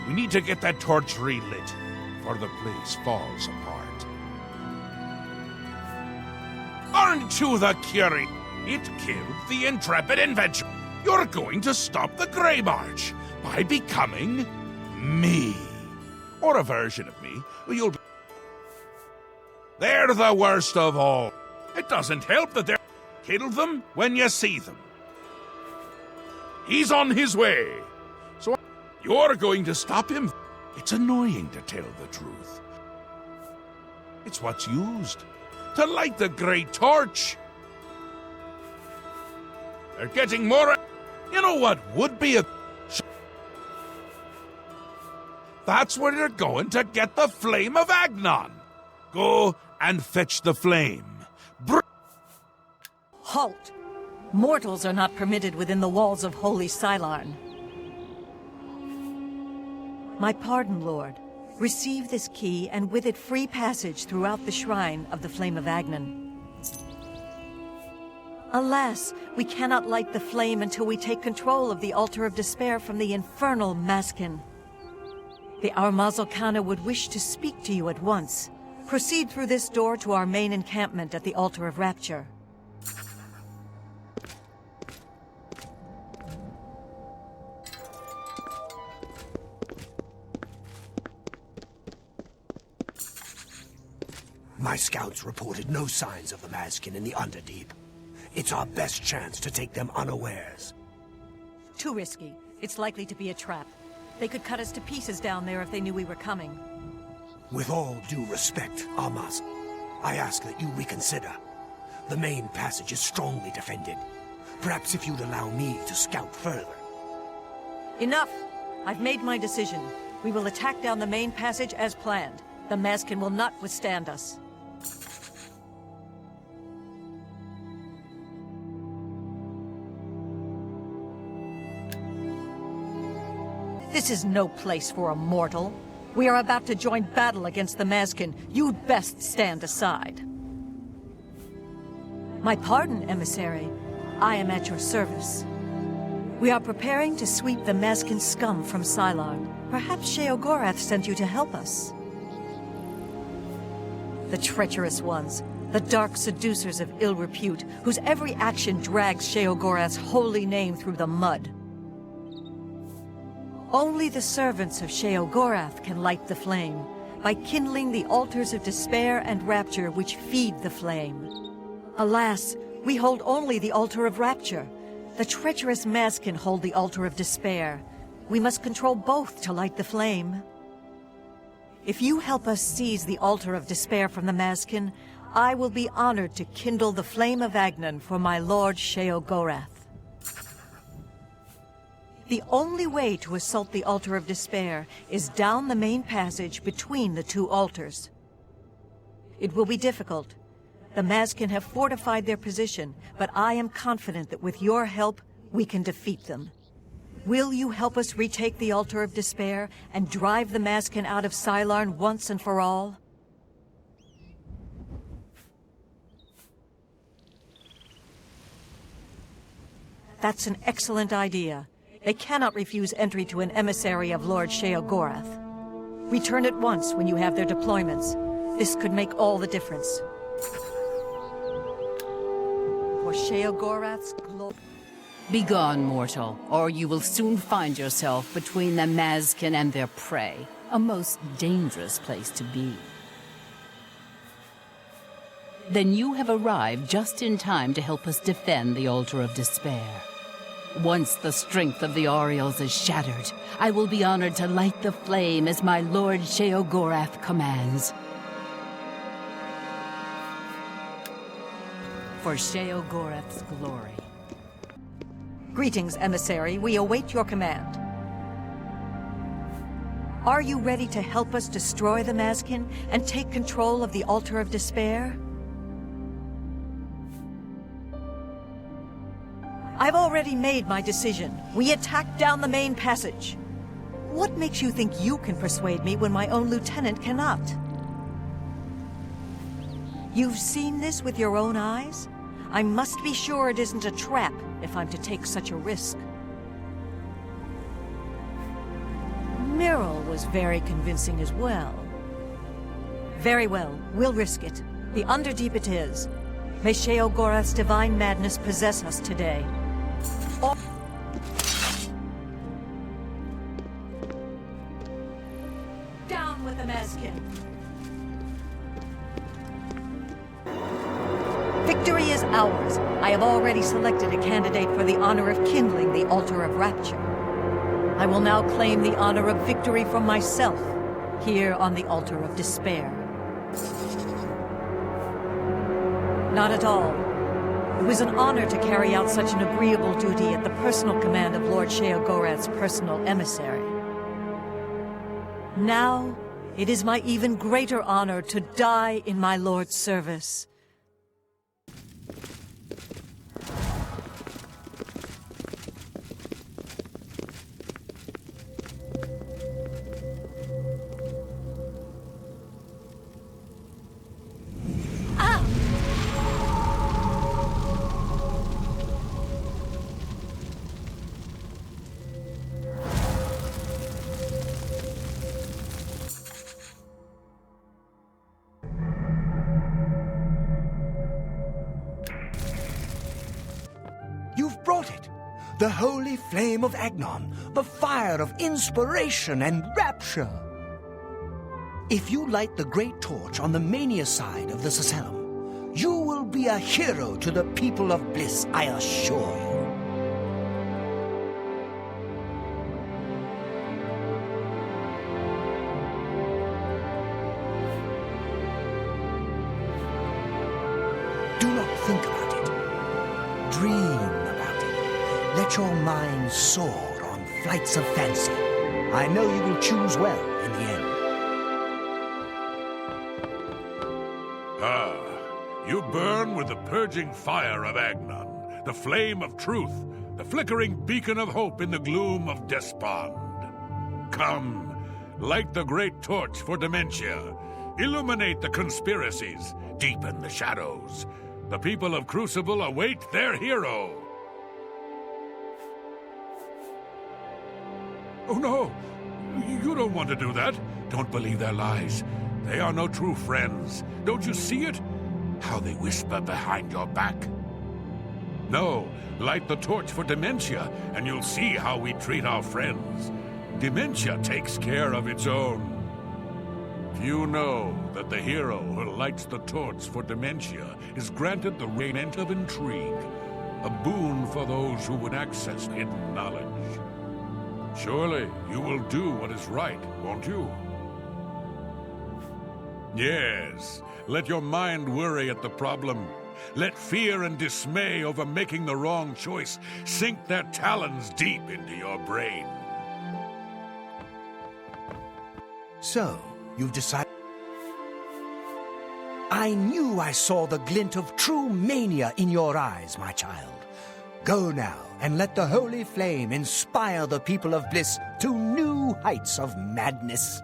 We need to get that torch relit, or the place falls apart. Aren't you the Curie? It killed the intrepid inventor. You're going to stop the Grey March by becoming me. Or a version of me. You'll be... They're the worst of all. It doesn't help that they're... Kill them when you see them. He's on his way. So you're going to stop him. It's annoying to tell the truth. It's what's used to light the great torch. They're getting more... You know what would be a... That's where they're going to get the Flame of Agnon. Go and fetch the flame. Halt! Mortals are not permitted within the walls of Holy Sylarn. My pardon, Lord. Receive this key, and with it free passage throughout the shrine of the Flame of Agnon. Alas, we cannot light the flame until we take control of the Altar of Despair from the infernal Maskin. The Armazalkana would wish to speak to you at once. Proceed through this door to our main encampment at the Altar of Rapture. My scouts reported no signs of the Maskin in the Underdeep. It's our best chance to take them unawares. Too risky. It's likely to be a trap. They could cut us to pieces down there if they knew we were coming. With all due respect, Armaz, I ask that you reconsider. The main passage is strongly defended. Perhaps if you'd allow me to scout further. Enough! I've made my decision. We will attack down the main passage as planned. The Maskin will not withstand us. This is no place for a mortal. We are about to join battle against the Maskin. You'd best stand aside. My pardon, emissary. I am at your service. We are preparing to sweep the Maskin scum from Sylarn. Perhaps Sheogorath sent you to help us. The treacherous ones, the dark seducers of ill repute, whose every action drags Sheogorath's holy name through the mud. Only the servants of Sheogorath can light the flame, by kindling the altars of despair and rapture which feed the flame. Alas, we hold only the altar of rapture. The treacherous Maskin hold the altar of despair. We must control both to light the flame. If you help us seize the altar of despair from the Maskin, I will be honored to kindle the flame of Agnon for my lord Sheogorath. The only way to assault the altar of despair is down the main passage between the two altars. It will be difficult. The Maskin have fortified their position, but I am confident that with your help, we can defeat them. Will you help us retake the altar of despair and drive the Maskin out of Sylarn once and for all? That's an excellent idea. They cannot refuse entry to an emissary of Lord Sheogorath. Return at once when you have their deployments. This could make all the difference. For Sheogorath's glory. Begone, mortal, or you will soon find yourself between the Maskin and their prey. A most dangerous place to be. Then you have arrived just in time to help us defend the Altar of Despair. Once the strength of the Orioles is shattered, I will be honored to light the flame as my Lord Sheogorath commands. For Sheogorath's glory. Greetings, emissary. We await your command. Are you ready to help us destroy the Mazkin and take control of the Altar of Despair? I've already made my decision. We attack down the main passage. What makes you think you can persuade me when my own lieutenant cannot? You've seen this with your own eyes? I must be sure it isn't a trap if I'm to take such a risk. Myrrel was very convincing as well. Very well, we'll risk it. The Underdeep it is. May Sheogorath's divine madness possess us today. Down with the Mazkin. Victory is ours. I have already selected a candidate for the honor of kindling the Altar of Rapture. I will now claim the honor of victory for myself, here on the Altar of Despair. Not at all. It was an honor to carry out such an agreeable duty at the personal command of Lord Sheogorath's personal emissary. Now, it is my even greater honor to die in my Lord's service. You've brought it! The holy flame of Agnon, the fire of inspiration and rapture! If you light the great torch on the mania side of the Sacellum, you will be a hero to the people of Bliss, I assure you. Do not think about it. Dream about it. Let your mind soar on flights of fancy. I know you will choose well in the end. Ah, you burn with the purging fire of Agnon, the flame of truth, the flickering beacon of hope in the gloom of despond. Come, light the great torch for dementia. Illuminate the conspiracies, deepen the shadows. The people of Crucible await their hero. Oh no! You don't want to do that. Don't believe their lies. They are no true friends. Don't you see it? How they whisper behind your back. No, light the torch for Dementia, and you'll see how we treat our friends. Dementia takes care of its own. Few know that the hero who lights the torch for Dementia is granted the raiment of intrigue, a boon for those who would access hidden knowledge. Surely you will do what is right, won't you? Yes, let your mind worry at the problem. Let fear and dismay over making the wrong choice sink their talons deep into your brain. So, you've decided... I knew I saw the glint of true mania in your eyes, my child. Go now, and let the holy flame inspire the people of Bliss to new heights of madness.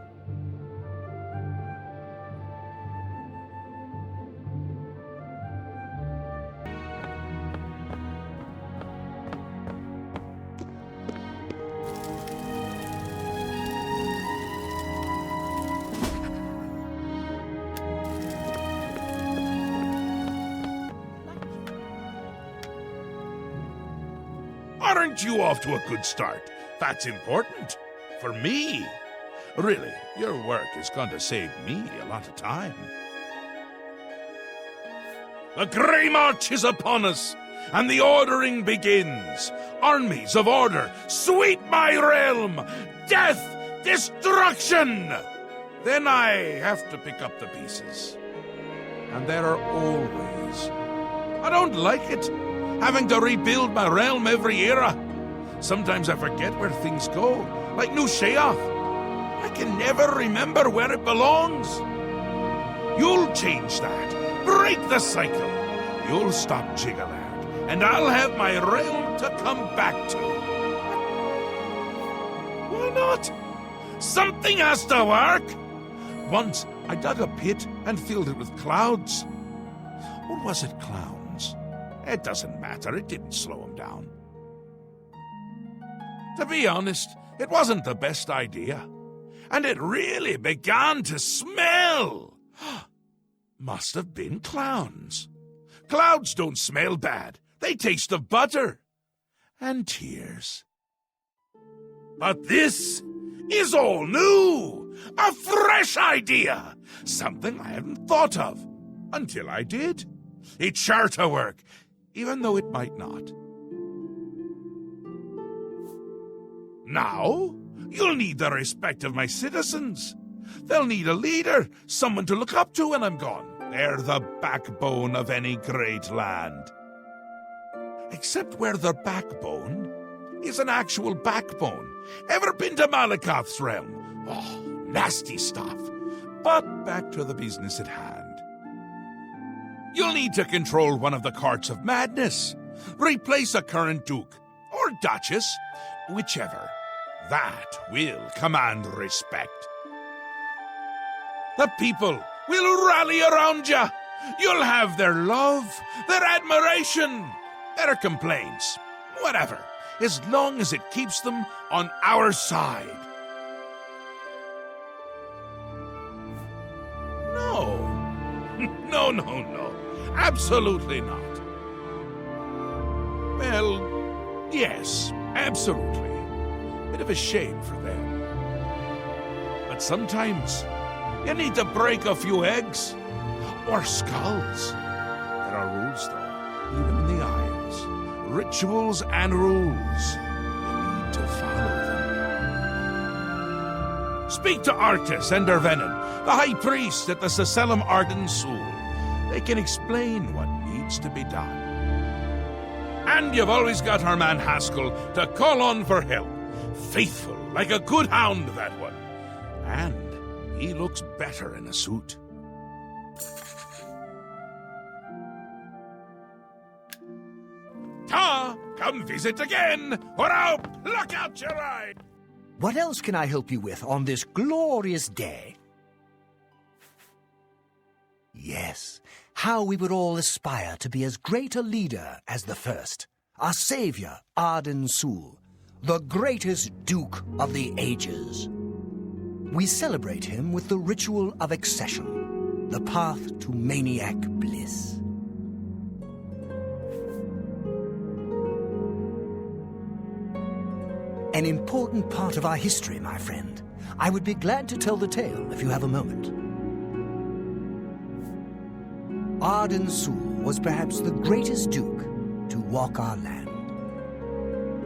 Aren't you off to a good start? That's important. For me. Really, your work is going to save me a lot of time. The Grey March is upon us, and the ordering begins. Armies of order, sweep my realm! Death! Destruction! Then I have to pick up the pieces. And there are always... I don't like it, having to rebuild my realm every era. Sometimes I forget where things go, like New Sheoth. I can never remember where it belongs. You'll change that. Break the cycle. You'll stop Jigaland, and I'll have my realm to come back to. Why not? Something has to work. Once I dug a pit and filled it with clouds. Or was it clowns? It doesn't matter. It didn't slow him down. To be honest, it wasn't the best idea. And it really began to smell. Must have been clowns. Clouds don't smell bad. They taste of butter. And tears. But this is all new. A fresh idea. Something I hadn't thought of. Until I did. It's sure to work, even though it might not. Now, you'll need the respect of my citizens. They'll need a leader, someone to look up to when I'm gone. They're the backbone of any great land. Except where their backbone is an actual backbone. Ever been to Malakoth's realm? Oh, nasty stuff. But back to the business at hand. You'll need to control one of the Courts of Madness. Replace a current duke, or duchess, whichever. That will command respect. The people will rally around you. You'll have their love, their admiration, their complaints, whatever, as long as it keeps them on our side. No. Absolutely not. Well, yes, absolutely. Bit of a shame for them. But sometimes you need to break a few eggs or skulls. There are rules, though, even in the Isles. Rituals and rules. You need to follow them. Speak to Artis and Dervenin, the High Priest at the Sacellum Arden Sul. They can explain what needs to be done. And you've always got our man Haskell to call on for help. Faithful, like a good hound, that one. And he looks better in a suit. Ta! Come visit again, or I'll pluck out your eye! What else can I help you with on this glorious day? Yes, how we would all aspire to be as great a leader as the first, our savior, Arden Sul, the greatest Duke of the Ages. We celebrate him with the ritual of accession, the path to maniac bliss. An important part of our history, my friend. I would be glad to tell the tale if you have a moment. Arden Sul was perhaps the greatest duke to walk our land.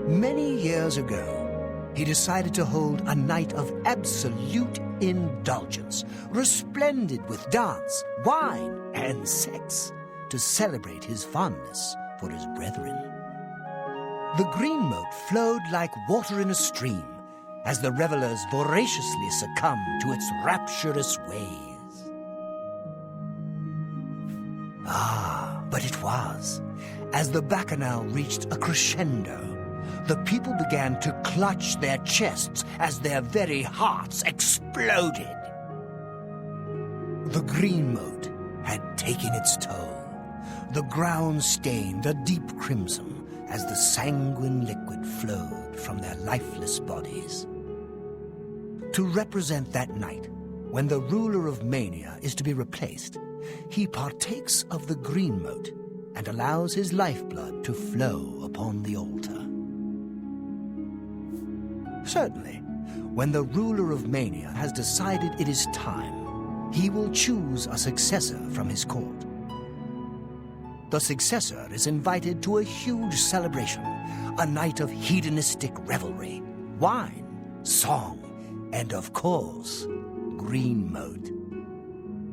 Many years ago, he decided to hold a night of absolute indulgence, resplendent with dance, wine, and sex, to celebrate his fondness for his brethren. The green moat flowed like water in a stream as the revelers voraciously succumbed to its rapturous ways. Ah, but it was, as the bacchanal reached a crescendo, the people began to clutch their chests as their very hearts exploded. The green moat had taken its toll, the ground stained a deep crimson as the sanguine liquid flowed from their lifeless bodies. To represent that night, when the ruler of Mania is to be replaced, he partakes of the green moat and allows his lifeblood to flow upon the altar. Certainly, when the ruler of Mania has decided it is time, he will choose a successor from his court. the successor is invited to a huge celebration, a night of hedonistic revelry, wine, song, and of course, green mote.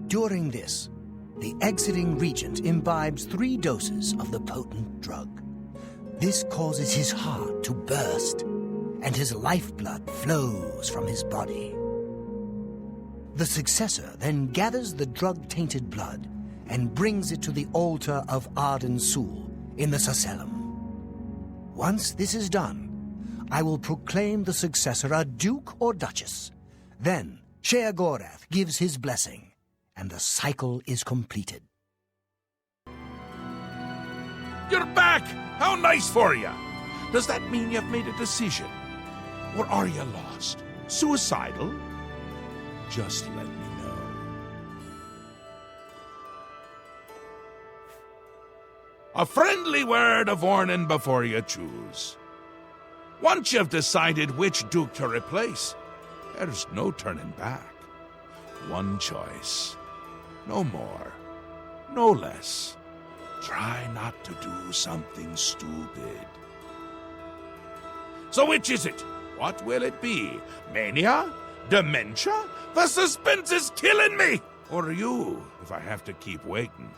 During this, the exiting regent imbibes 3 doses of the potent drug. This causes his heart to burst, and his lifeblood flows from his body. The successor then gathers the drug-tainted blood and brings it to the altar of Arden Sul in the Sacellum. Once this is done, I will proclaim the successor a duke or duchess. Then Sheogorath gives his blessing, and the cycle is completed. You're back! How nice for you! Does that mean you've made a decision? Or are you lost? Suicidal? Just let me know. A friendly word of warning before you choose. Once you've decided which duke to replace, there's no turning back. One choice. No more. No less. Try not to do something stupid. So which is it? What will it be? Mania? Dementia? The suspense is killing me! Or you, if I have to keep waiting.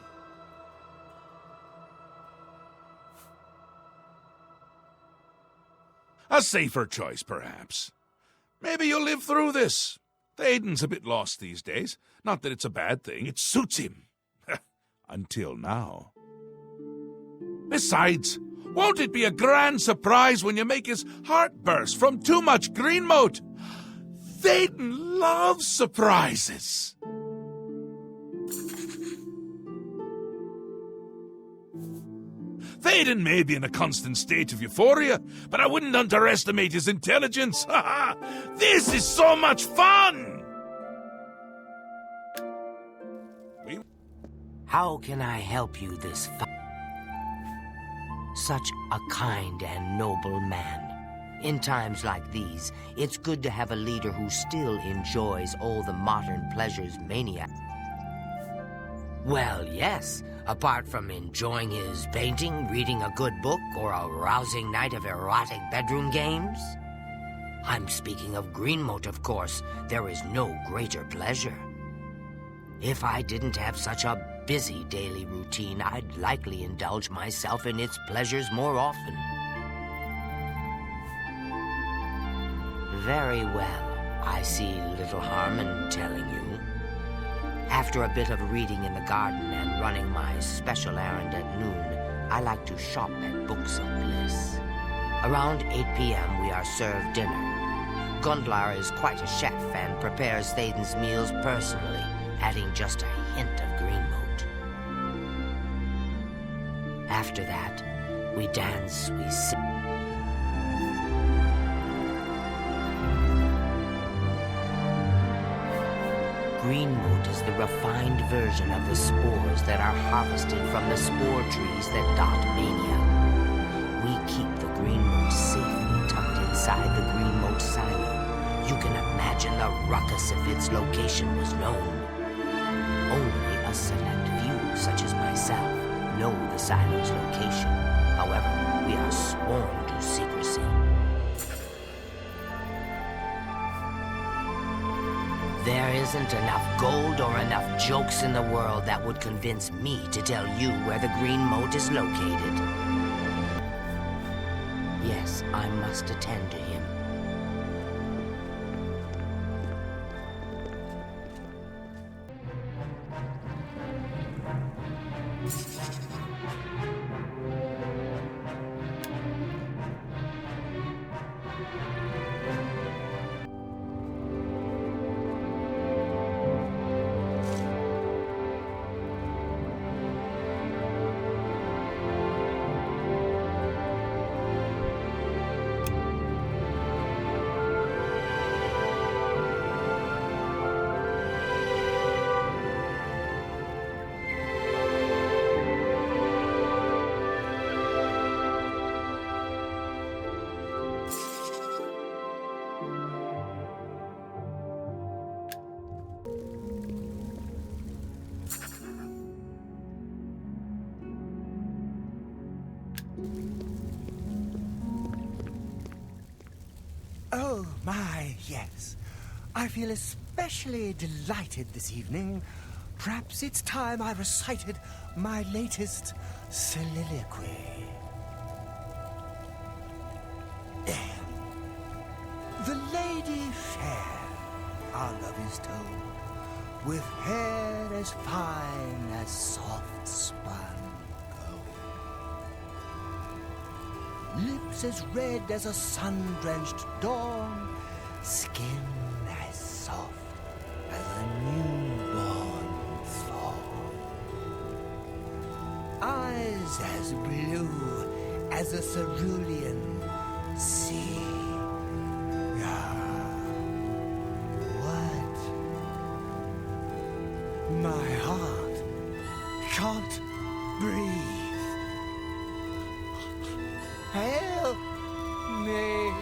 A safer choice, perhaps. Maybe you'll live through this. Théoden's a bit lost these days. Not that it's a bad thing. It suits him. Until now. Besides, won't it be a grand surprise when you make his heart burst from too much green mote? Théoden loves surprises. Théoden may be in a constant state of euphoria, but I wouldn't underestimate his intelligence. This is so much fun! How can I help you this Such a kind and noble man. In times like these, it's good to have a leader who still enjoys all the modern pleasures mania. Well, yes. Apart from enjoying his painting, reading a good book, or a rousing night of erotic bedroom games. I'm speaking of green mote, of course. There is no greater pleasure. If I didn't have such a busy daily routine, I'd likely indulge myself in its pleasures more often. Very well. I see little harm in telling you. After a bit of reading in the garden and running my special errand at noon, I like to shop at Books of Bliss. Around 8 p.m. we are served dinner. Gundlar is quite a chef and prepares Théoden's meals personally, adding just a hint of green mote. After that, we dance, we sing. Green mote is the refined version of the spores that are harvested from the spore trees that dot Mania. We keep the green mote safely tucked inside the green mote silo. You can imagine the ruckus if its location was known. Only a select few, such as myself, know the silo's location. However, we are sworn to secrecy. There isn't enough gold or enough jokes in the world that would convince me to tell you where the green mote is located. Yes, I must attend to him. Oh, my, yes. I feel especially delighted this evening. Perhaps it's time I recited my latest soliloquy. The lady fair, our love is told, with hair as fine as soft spun gold, lips as red as a sun-drenched dawn, skin as soft as a newborn fawn, eyes as blue as a cerulean sea. My heart can't breathe. Help me.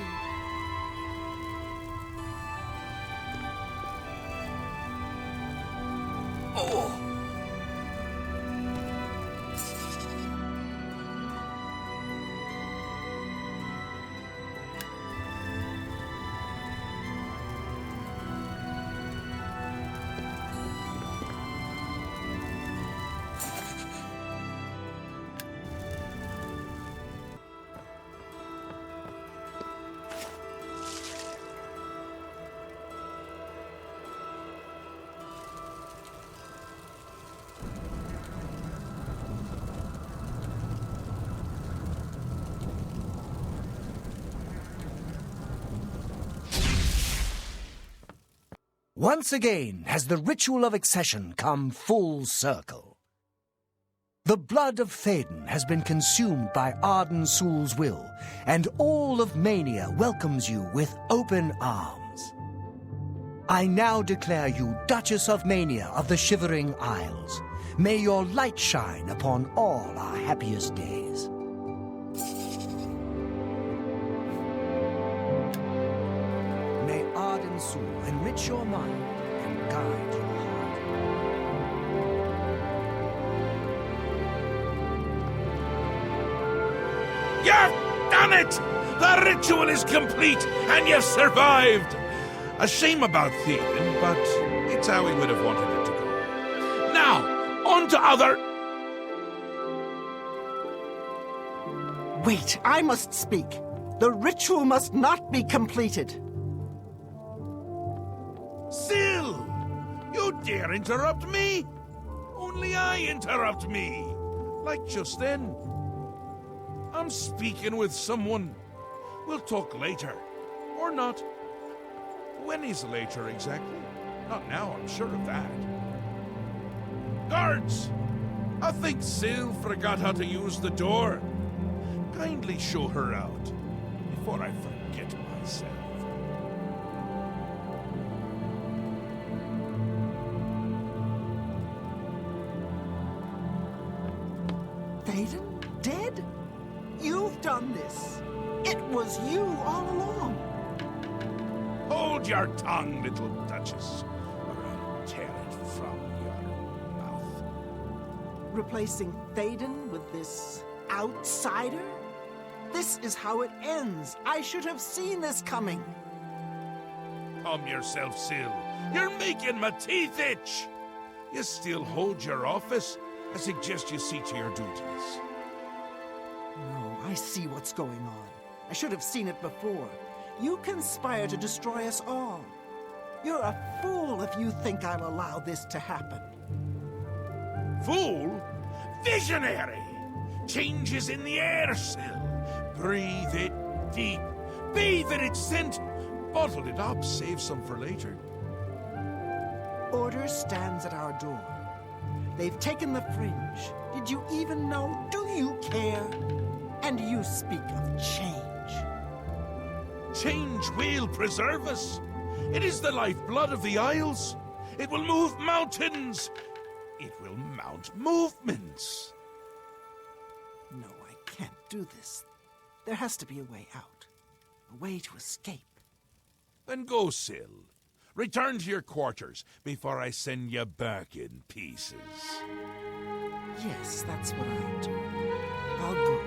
Oh. Once again has the ritual of accession come full circle. The blood of Théden has been consumed by Arden Sul's will, and all of Mania welcomes you with open arms. I now declare you Duchess of Mania of the Shivering Isles. May your light shine upon all our happiest days. May Arden Sul enrich your mind and guide your heart. You've done it! The ritual is complete, and you've survived! A shame about Théden, but it's how we would have wanted it to go. Now, on to other... Wait, I must speak. The ritual must not be completed. Syl! You dare interrupt me? Only I interrupt me. Like just then. I'm speaking with someone. We'll talk later. Or not. When is later exactly? Not now, I'm sure of that. Guards! I think Syl forgot how to use the door. Kindly show her out before I forget myself. Théden? Dead? You've done this. It was you all along. Hold your tongue, little Duchess, or I'll tear it from your mouth. Replacing Théden with this outsider? This is how it ends. I should have seen this coming. Calm yourself, Syl. You're making my teeth itch. You still hold your office. I suggest you see to your duties. No, I see what's going on. I should have seen it before. You conspire to destroy us all. You're a fool if you think I'll allow this to happen. Fool? Visionary! Change is in the air, Syl. Breathe it deep. Bathe in its scent. Bottle it up, save some for later. Order stands at our door. They've taken the fringe. Did you even know? Do you care? And you speak of change. Change will preserve us. It is the lifeblood of the Isles. It will move mountains. It will mount movements. No, I can't do this. There has to be a way out. A way to escape. Then go, Syl. Return to your quarters before I send you back in pieces. Yes, that's what I'll do. I'll go.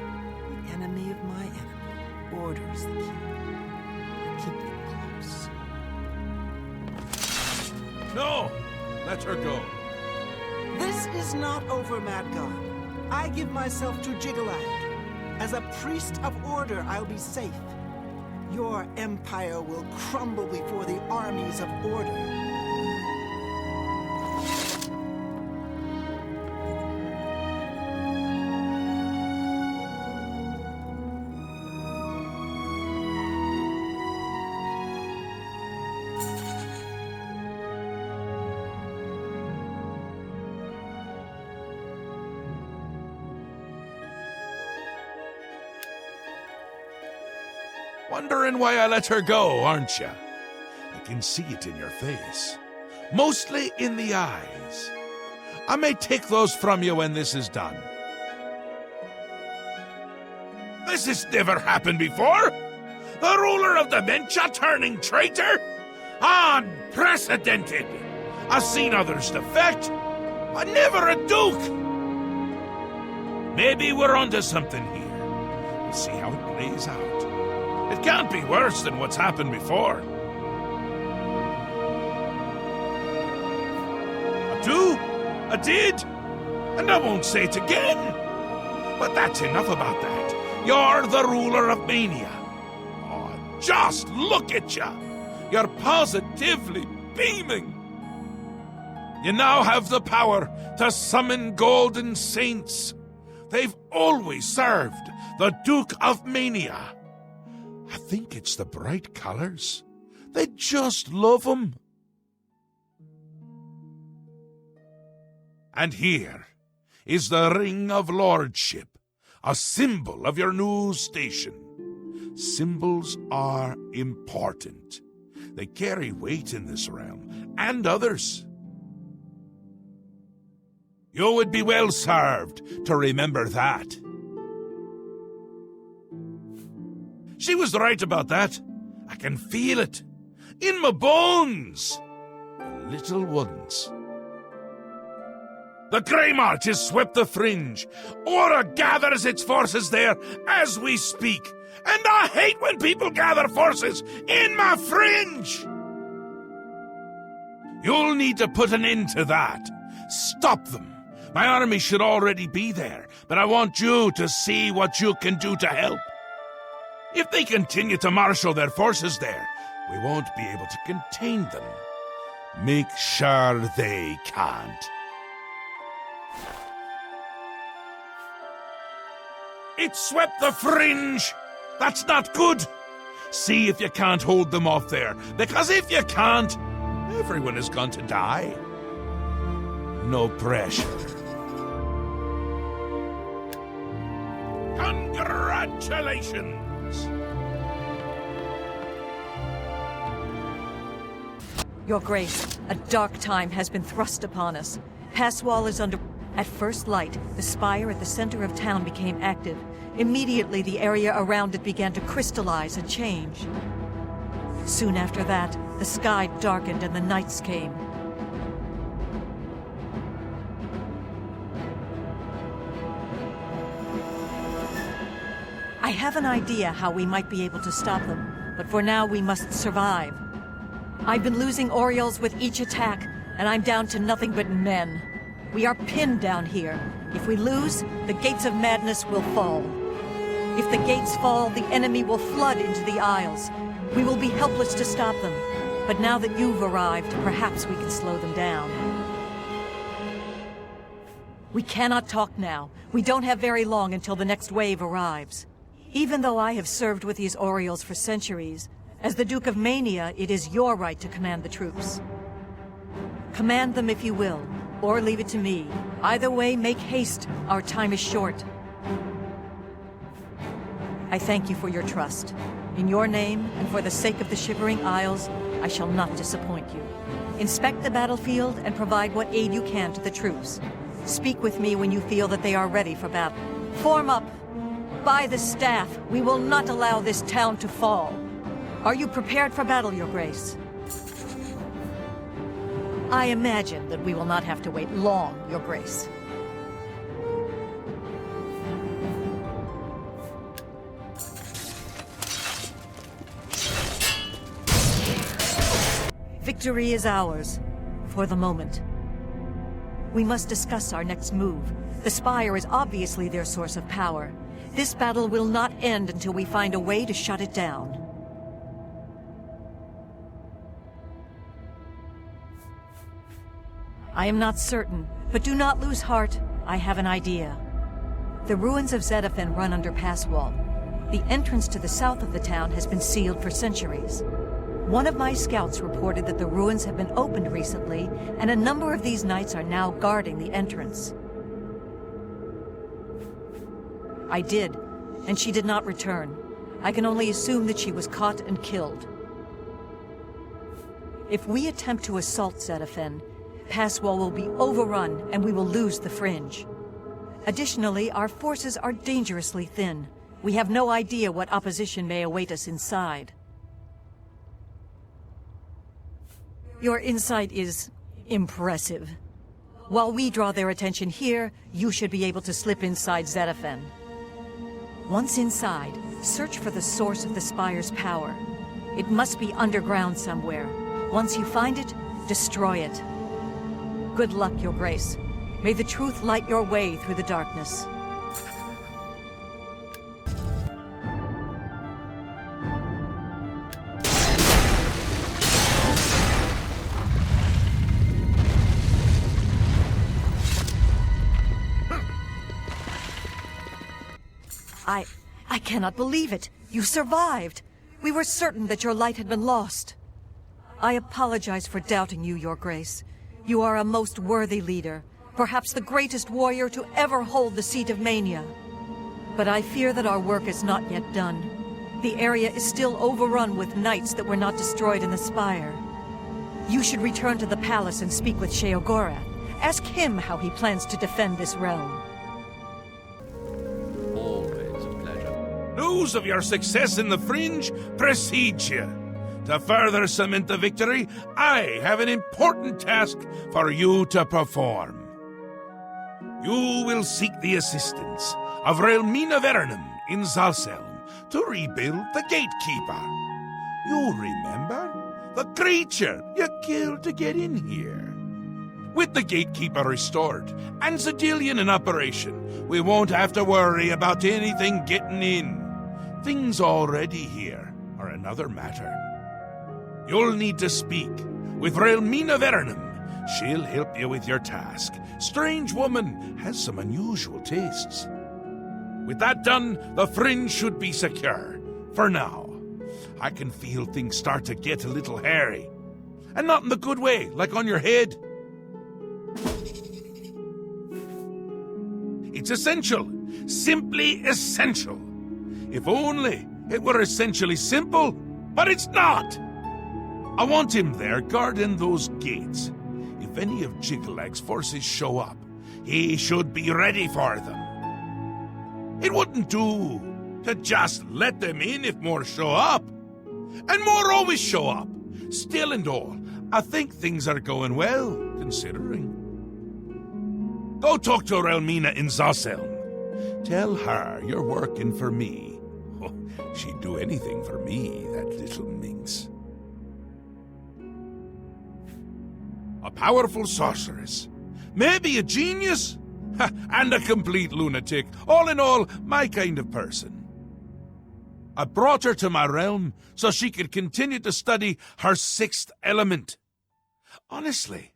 No! Let her go. This is not over, Mad God. I give myself to Jiggaland. As a priest of order, I'll be safe. Your empire will crumble before the armies of order. Wondering why I let her go, aren't you? I can see it in your face. Mostly in the eyes. I may take those from you when this is done. This has never happened before! The ruler of dementia turning traitor? Unprecedented! I've seen others defect, but never a duke! Maybe we're onto something here. We'll see how it plays out. It can't be worse than what's happened before. I do, I did, and I won't say it again. But that's enough about that. You're the ruler of Mania. Oh, just look at you. You're positively beaming. You now have the power to summon golden saints. They've always served the Duke of Mania. I think it's the bright colors. They just love them. And here is the Ring of Lordship, a symbol of your new station. Symbols are important. They carry weight in this realm, and others. You would be well served to remember that. She was right about that. I can feel it. In my bones. The little ones. The Grey March has swept the fringe. Aura gathers its forces there as we speak. And I hate when people gather forces in my fringe. You'll need to put an end to that. Stop them. My army should already be there, but I want you to see what you can do to help. If they continue to marshal their forces there, we won't be able to contain them. Make sure they can't. It swept the fringe! That's not good! See if you can't hold them off there, because if you can't, everyone is going to die. No pressure. Congratulations! Your Grace, a dark time has been thrust upon us. Passwall is under... At first light, the spire at the center of town became active. Immediately, the area around it began to crystallize and change. Soon after that, the sky darkened and the nights came. I have an idea how we might be able to stop them, but for now we must survive. I've been losing Orioles with each attack, and I'm down to nothing but men. We are pinned down here. If we lose, the Gates of Madness will fall. If the gates fall, the enemy will flood into the Isles. We will be helpless to stop them. But now that you've arrived, perhaps we can slow them down. We cannot talk now. We don't have very long until the next wave arrives. Even though I have served with these Orioles for centuries, as the Duke of Mania, it is your right to command the troops. Command them if you will, or leave it to me. Either way, make haste. Our time is short. I thank you for your trust. In your name, and for the sake of the Shivering Isles, I shall not disappoint you. Inspect the battlefield and provide what aid you can to the troops. Speak with me when you feel that they are ready for battle. Form up! By the staff, we will not allow this town to fall. Are you prepared for battle, Your Grace? I imagine that we will not have to wait long, Your Grace. Victory is ours. for the moment. We must discuss our next move. The Spire is obviously their source of power. This battle will not end until we find a way to shut it down. I am not certain, but do not lose heart. I have an idea. The ruins of Zedaphen run under pass wall. The entrance to the south of the town has been sealed for centuries. One of my scouts reported that the ruins have been opened recently, and a number of these knights are now guarding the entrance. I did, and she did not return. I can only assume that she was caught and killed. If we attempt to assault Zedaphen, Passwall will be overrun and we will lose the Fringe. Additionally, our forces are dangerously thin. We have no idea what opposition may await us inside. Your insight is impressive. While we draw their attention here, you should be able to slip inside Zedaphen. Once inside, search for the source of the Spire's power. It must be underground somewhere. Once you find it, destroy it. Good luck, Your Grace. May the truth light your way through the darkness. I cannot believe it. You survived. We were certain that your light had been lost. I apologize for doubting you, Your Grace. You are a most worthy leader, perhaps the greatest warrior to ever hold the seat of Mania. But I fear that our work is not yet done. The area is still overrun with knights that were not destroyed in the Spire. You should return to the palace and speak with Sheogorath. Ask him how he plans to defend this realm. Always a pleasure. News of your success in the Fringe precedes you. To further cement the victory, I have an important task for you to perform. You will seek the assistance of Relmina Vernum in Zalselm to rebuild the Gatekeeper. You remember? The creature you killed to get in here. With the Gatekeeper restored and Zedillion in operation, we won't have to worry about anything getting in. Things already here are another matter. You'll need to speak with Relmina Vernum. She'll help you with your task. Strange woman has some unusual tastes. With that done, the Fringe should be secure. For now. I can feel things start to get a little hairy. And not in the good way, like on your head. It's essential. Simply essential. If only it were essentially simple, but it's not. I want him there guarding those gates. If any of Jigglag's forces show up, he should be ready for them. It wouldn't do to just let them in if more show up. And more always show up. Still and all, I think things are going well, considering. Go talk to Relmina in Zalselm. Tell her you're working for me. Oh, she'd do anything for me, that little minx. A powerful sorceress. Maybe a genius. And a complete lunatic. All in all, my kind of person. I brought her to my realm so she could continue to study her sixth element. Honestly,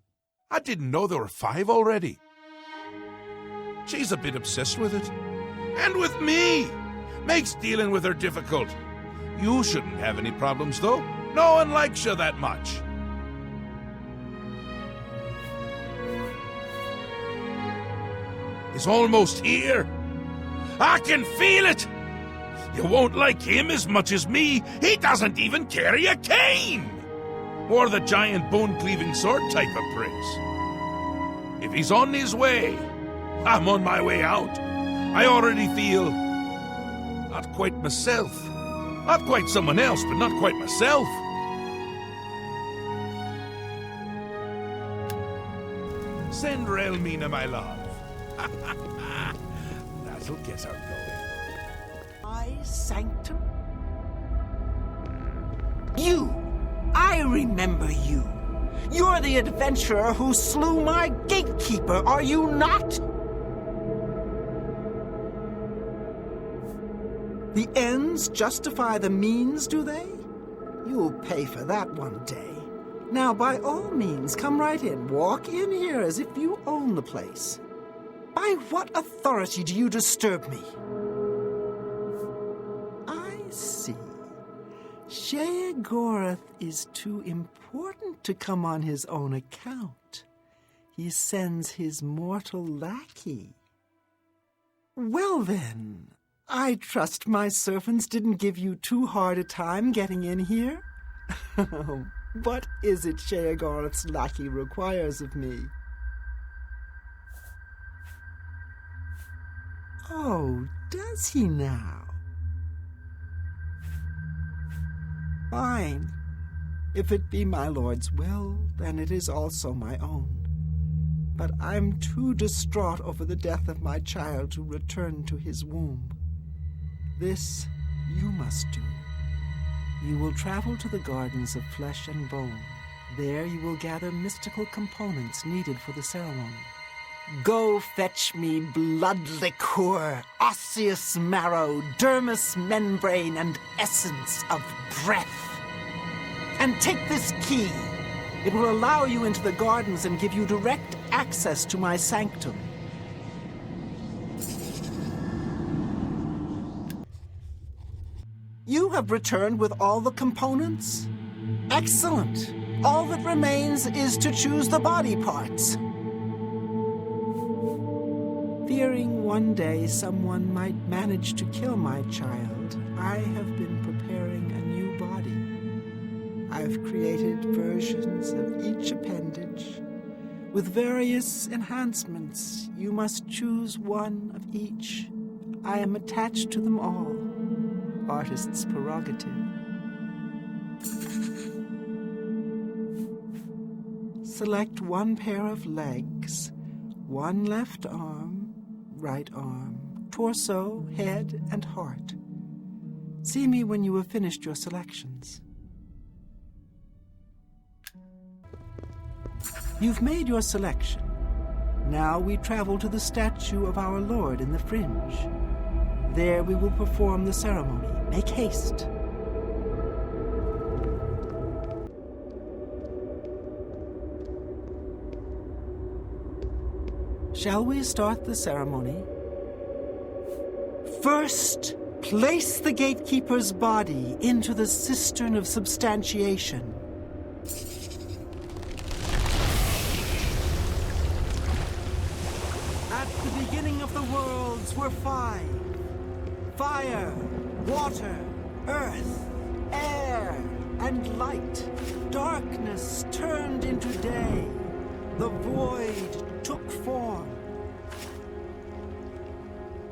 I didn't know there were 5 already. She's a bit obsessed with it. And with me. Makes dealing with her difficult. You shouldn't have any problems, though. No one likes you that much. He's almost here. I can feel it. You won't like him as much as me. He doesn't even carry a cane. Or the giant bone-cleaving sword type of prince. If he's on his way, I'm on my way out. I already feel not quite myself. Not quite someone else, but not quite myself. Send Relmina my love. That'll get her going. My sanctum? You! I remember you. You're the adventurer who slew my gatekeeper, are you not? The ends justify the means, do they? You'll pay for that one day. Now, by all means, come right in. Walk in here as if you own the place. By what authority do you disturb me? I see. Sheogorath is too important to come on his own account. He sends his mortal lackey. Well then, I trust my servants didn't give you too hard a time getting in here? What is it Sheogorath's lackey requires of me? Oh, does he now? Fine. If it be my lord's will, then it is also my own. But I'm too distraught over the death of my child to return to his womb. This you must do. You will travel to the Gardens of Flesh and Bone. There you will gather mystical components needed for the ceremony. Go fetch me blood liqueur, osseous marrow, dermis membrane, and essence of breath. And take this key. It will allow you into the gardens and give you direct access to my sanctum. You have returned with all the components? Excellent. All that remains is to choose the body parts. Fearing one day someone might manage to kill my child, I have been preparing a new body. I've created versions of each appendage. With various enhancements, you must choose one of each. I am attached to them all. Artist's prerogative. Select one pair of legs, one left arm, right arm, torso, head, and heart. See me when you have finished your selections. You've made your selection. Now we travel to the statue of our Lord in the Fringe. There we will perform the ceremony. Make haste. Shall we start the ceremony? First, place the gatekeeper's body into the cistern of substantiation. At the beginning of the worlds were five. Fire, water, earth, air, and light. Darkness turned into day. The void took form.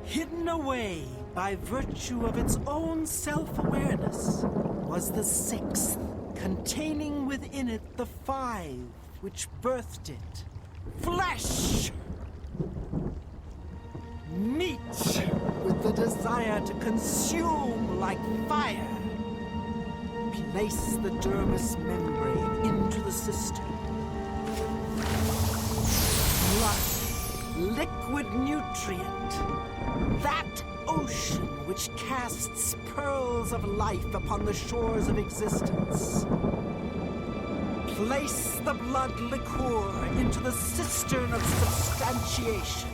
Hidden away by virtue of its own self-awareness was the sixth, containing within it the five which birthed it. Flesh! Meat with the desire to consume like fire. Place the dermis membrane into the cistern. Blood, liquid nutrient, that ocean which casts pearls of life upon the shores of existence. Place the blood liqueur into the cistern of substantiation.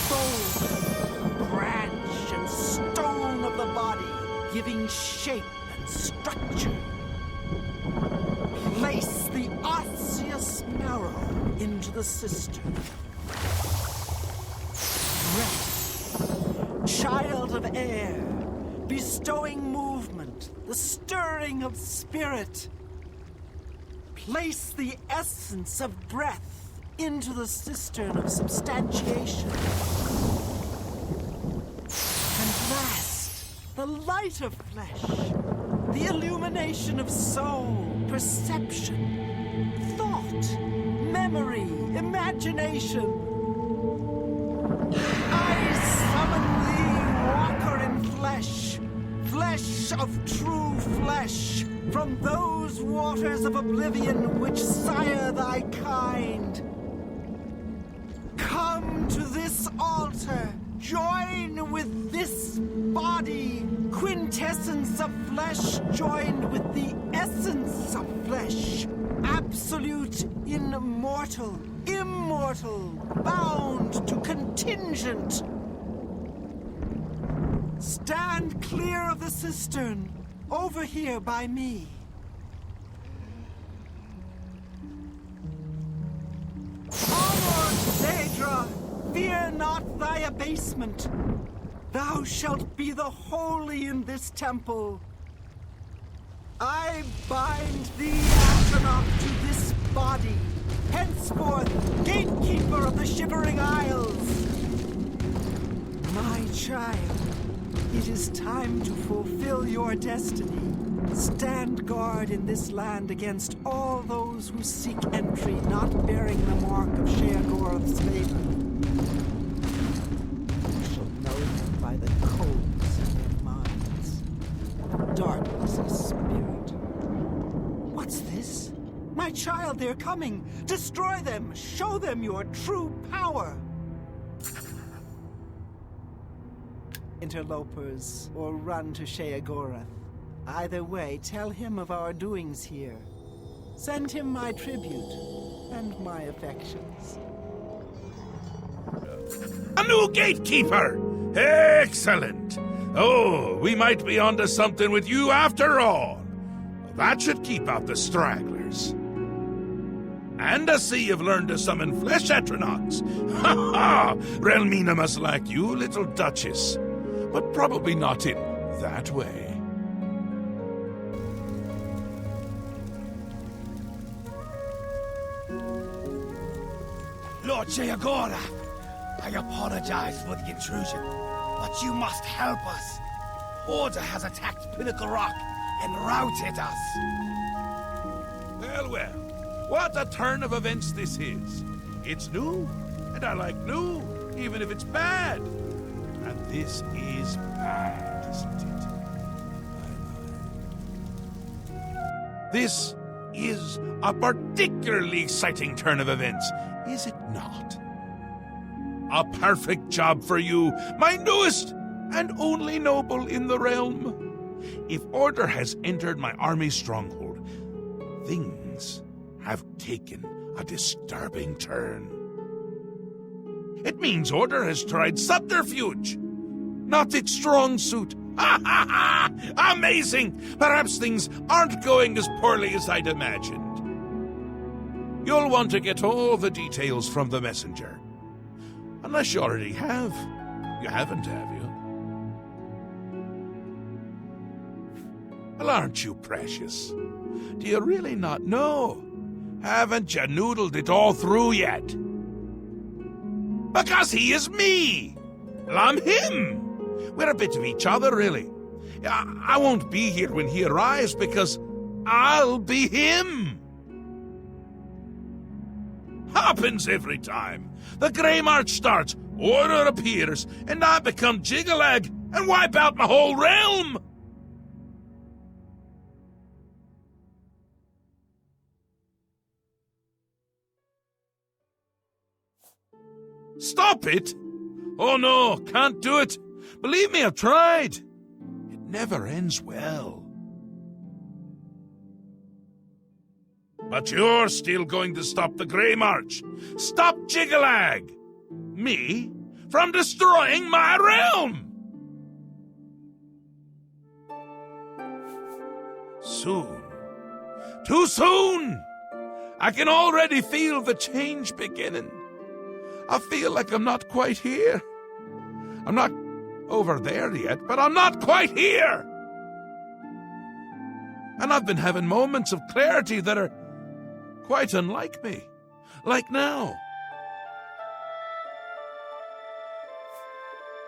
Bone, branch, and stone of the body, giving shape and structure. Place the osseous marrow into the cistern. Breath, child of air, bestowing movement, the stirring of spirit. Place the essence of breath into the cistern of substantiation. And last, the light of flesh, the illumination of soul, perception, thought, memory, imagination. I summon thee, walker in flesh, flesh of true flesh, from those those waters of oblivion which sire thy kind. Come to this altar, join with this body, quintessence of flesh joined with the essence of flesh, absolute immortal, immortal, bound to contingent. Stand clear of the cistern, over here by me. Onward, Daedra! Fear not thy abasement. Thou shalt be the holy in this temple. I bind thee, astronaut, to this body, henceforth gatekeeper of the Shivering Isles. My child, it is time to fulfill your destiny. Stand guard in this land against all those who seek entry not bearing the mark of Sheogorath's favor. You shall know them by the codes in their minds. Darkness is spirit. What's this? My child, they're coming! Destroy them! Show them your true power! Interlopers, or run to Sheogorath. Either way, tell him of our doings here. Send him my tribute and my affections. A new gatekeeper! Excellent! Oh, we might be onto something with you after all. That should keep out the stragglers. And I see you've learned to summon flesh atronachs. Ha ha! Relmina must like you, little Duchess. But probably not in that way. Lord Sheogorath, I apologize for the intrusion, but you must help us. Order has attacked Pinnacle Rock and routed us. Well, well, what a turn of events this is. It's new, and I like new, even if it's bad. And this is bad, isn't it? This is a particularly exciting turn of events, is it not? A perfect job for you, my newest and only noble in the realm. If Order has entered my army's stronghold, things have taken a disturbing turn. It means Order has tried subterfuge, not its strong suit. Ha ha ha! Amazing! Perhaps things aren't going as poorly as I'd imagined. You'll want to get all the details from the messenger. Unless you already have. You haven't, have you? Well, aren't you precious? Do you really not know? Haven't you noodled it all through yet? Because he is me! Well, I'm him! We're a bit of each other, really. I won't be here when he arrives because I'll be him! Happens every time. The Grey March starts, Order appears, and I become Jiggalag and wipe out my whole realm! Stop it! Oh no, can't do it. Believe me, I've tried. It never ends well. But you're still going to stop the Grey March. Stop Jiggalag! Me? From destroying my realm! Soon. Too soon! I can already feel the change beginning. I feel like I'm not quite here. I'm not over there yet, but I'm not quite here! And I've been having moments of clarity that are quite unlike me. Like now.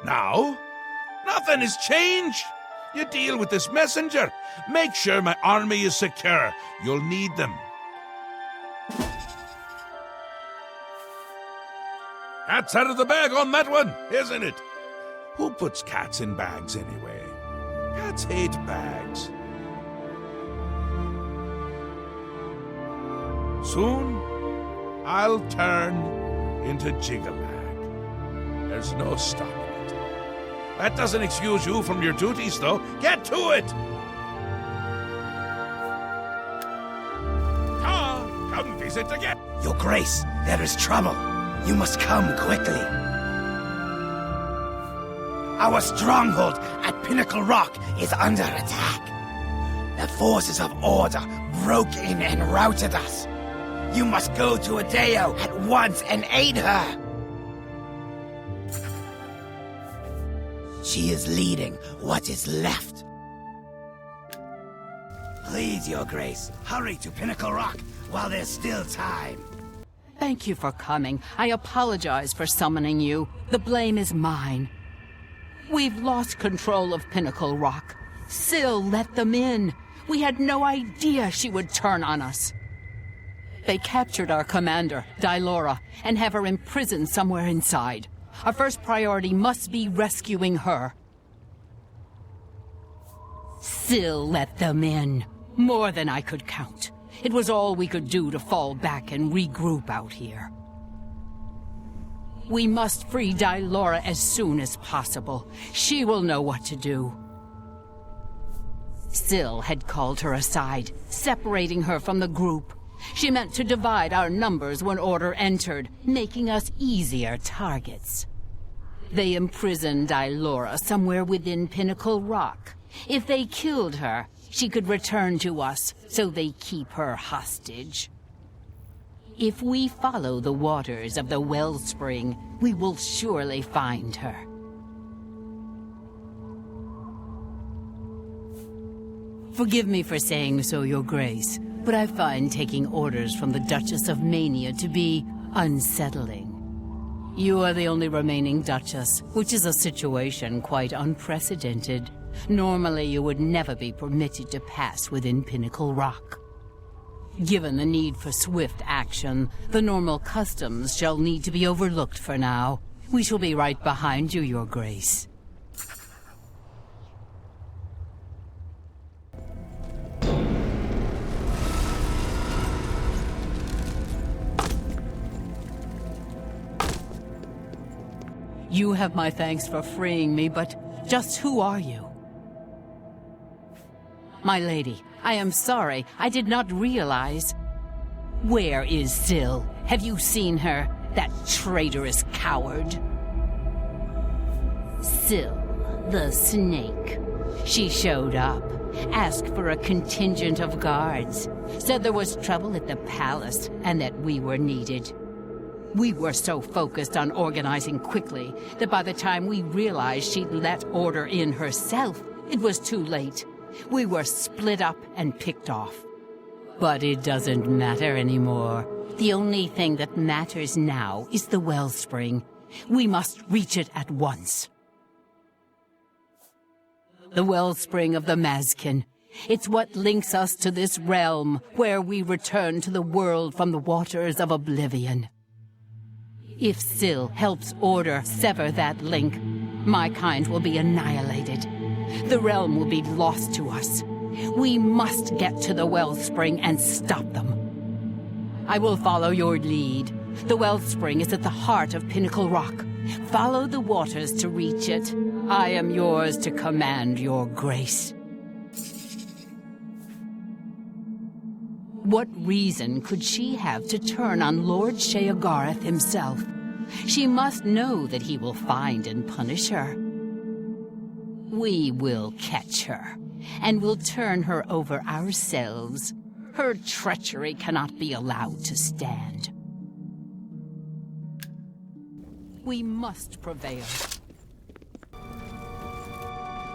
Now? Nothing has changed. You deal with this messenger. Make sure my army is secure. You'll need them. Cat's out of the bag on that one, isn't it? Who puts cats in bags anyway? Cats hate bags. Soon, I'll turn into Jigalag. There's no stopping it. That doesn't excuse you from your duties, though. Get to it! Come visit again. Your Grace, there is trouble. You must come quickly. Our stronghold at Pinnacle Rock is under attack. The forces of Order broke in and routed us. You must go to Adeo at once and aid her. She is leading what is left. Please, Your Grace, hurry to Pinnacle Rock while there's still time. Thank you for coming. I apologize for summoning you. The blame is mine. We've lost control of Pinnacle Rock. Syl let them in. We had no idea she would turn on us. They captured our commander, Dylora, and have her imprisoned somewhere inside. Our first priority must be rescuing her. Syl let them in. More than I could count. It was all we could do to fall back and regroup out here. We must free Dylora as soon as possible. She will know what to do. Syl had called her aside, separating her from the group. She meant to divide our numbers when Order entered, making us easier targets. They imprisoned Dylora somewhere within Pinnacle Rock. If they killed her, she could return to us, so they keep her hostage. If we follow the waters of the wellspring, we will surely find her. Forgive me for saying so, Your Grace, but I find taking orders from the Duchess of Mania to be unsettling. You are the only remaining Duchess, which is a situation quite unprecedented. Normally, you would never be permitted to pass within Pinnacle Rock. Given the need for swift action, the normal customs shall need to be overlooked for now. We shall be right behind you, Your Grace. You have my thanks for freeing me, but just who are you? My lady, I am sorry. I did not realize. Where is Syl? Have you seen her? That traitorous coward. Syl, the snake. She showed up, asked for a contingent of guards, said there was trouble at the palace and that we were needed. We were so focused on organizing quickly that by the time we realized she'd let Order in herself, it was too late. We were split up and picked off. But it doesn't matter anymore. The only thing that matters now is the wellspring. We must reach it at once. The wellspring of the Mazkin. It's what links us to this realm, where we return to the world from the waters of oblivion. If Syl helps Order sever that link, my kind will be annihilated. The realm will be lost to us. We must get to the wellspring and stop them. I will follow your lead. The wellspring is at the heart of Pinnacle Rock. Follow the waters to reach it. I am yours to command, Your Grace. What reason could she have to turn on Lord Sheogorath himself? She must know that he will find and punish her. We will catch her, and we'll turn her over ourselves. Her treachery cannot be allowed to stand. We must prevail.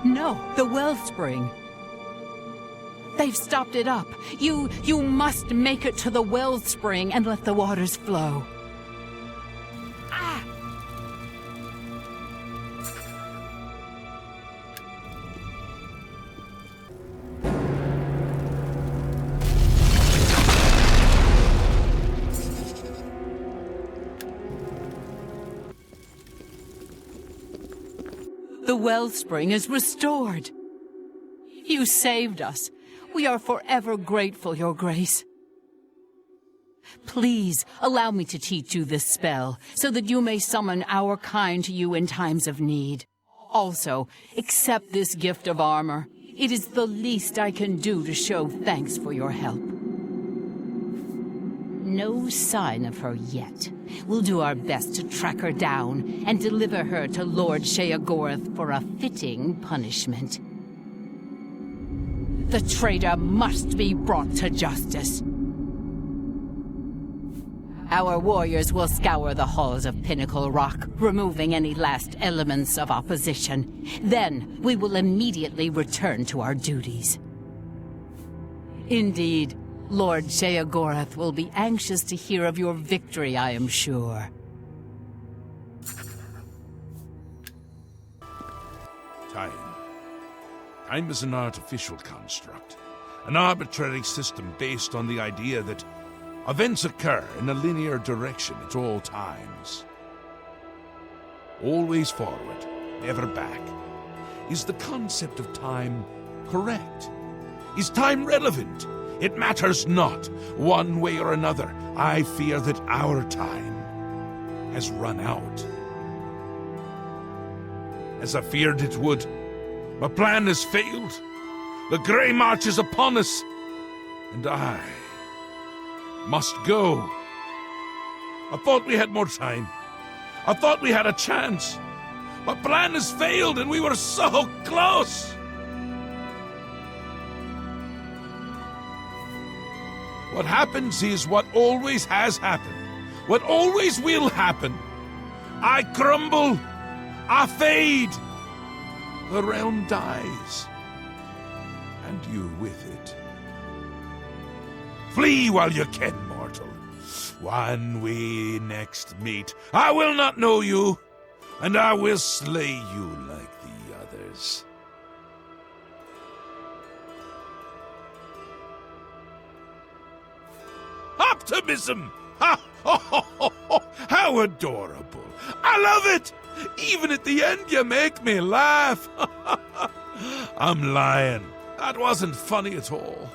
No, the wellspring. They've stopped it up. You must make it to the wellspring and let the waters flow. The wellspring is restored. You saved us. We are forever grateful, Your Grace. Please allow me to teach you this spell, so that you may summon our kind to you in times of need. Also, accept this gift of armor. It is the least I can do to show thanks for your help. No sign of her yet. We'll do our best to track her down and deliver her to Lord Sheogorath for a fitting punishment. The traitor must be brought to justice. Our warriors will scour the halls of Pinnacle Rock, removing any last elements of opposition. Then we will immediately return to our duties. Indeed, Lord Sheogorath will be anxious to hear of your victory, I am sure. Time is an artificial construct, an arbitrary system based on the idea that events occur in a linear direction at all times. Always forward, never back. Is the concept of time correct? Is time relevant? It matters not, one way or another. I fear that our time has run out. As I feared it would, my plan has failed. The Grey March is upon us, and I must go. I thought we had more time. I thought we had a chance. My plan has failed, and we were so close. What happens is what always has happened, what always will happen. I crumble. I fade. The realm dies, and you with it. Flee while you can, mortal. When we next meet, I will not know you, and I will slay you like the others. Optimism! Ha! How adorable! I love it! Even at the end, you make me laugh. I'm lying. That wasn't funny at all.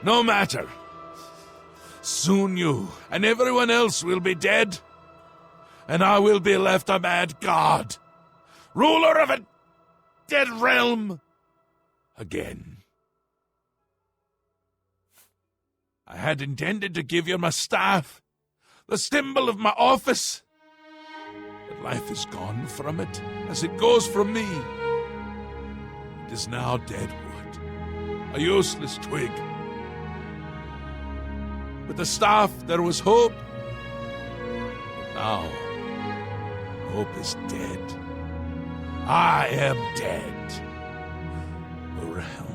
No matter. Soon you and everyone else will be dead, and I will be left a mad god, ruler of a dead realm again. I had intended to give you my staff, the symbol of my office. But life is gone from it, as it goes from me. It is now dead wood, a useless twig. With the staff there was hope, but now hope is dead. I am dead. The realm.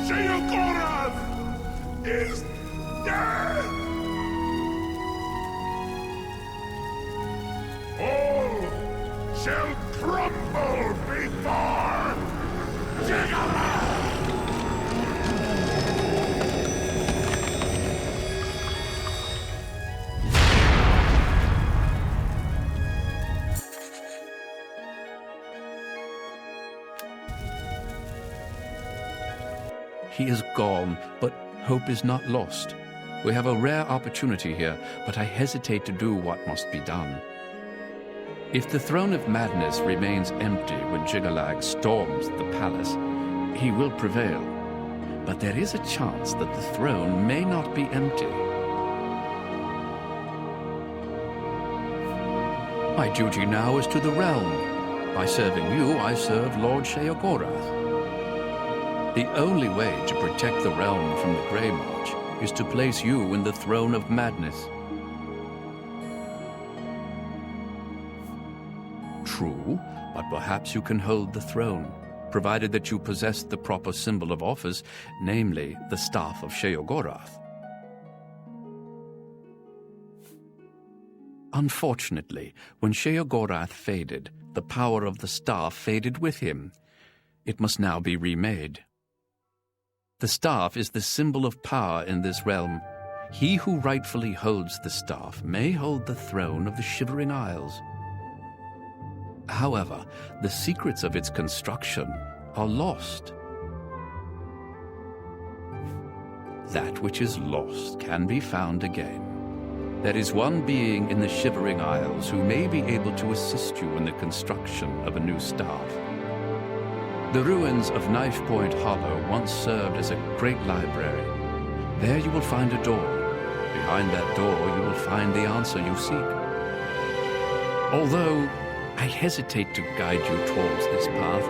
Sheogorath is dead! All shall crumble before Sheogorath! He is gone, but hope is not lost. We have a rare opportunity here, but I hesitate to do what must be done. If the throne of madness remains empty when Jigalag storms the palace, he will prevail. But there is a chance that the throne may not be empty. My duty now is to the realm. By serving you, I serve Lord Sheogorath. The only way to protect the realm from the Grey March is to place you in the throne of madness. True, but perhaps you can hold the throne, provided that you possess the proper symbol of office, namely the Staff of Sheogorath. Unfortunately, when Sheogorath faded, the power of the staff faded with him. It must now be remade. The staff is the symbol of power in this realm. he who rightfully holds the staff may hold the throne of the Shivering Isles. However, the secrets of its construction are lost. That which is lost can be found again. There is one being in the Shivering Isles who may be able to assist you in the construction of a new staff. The ruins of Knife Point Hollow once served as a great library. There you will find a door. Behind that door you will find the answer you seek. Although I hesitate to guide you towards this path,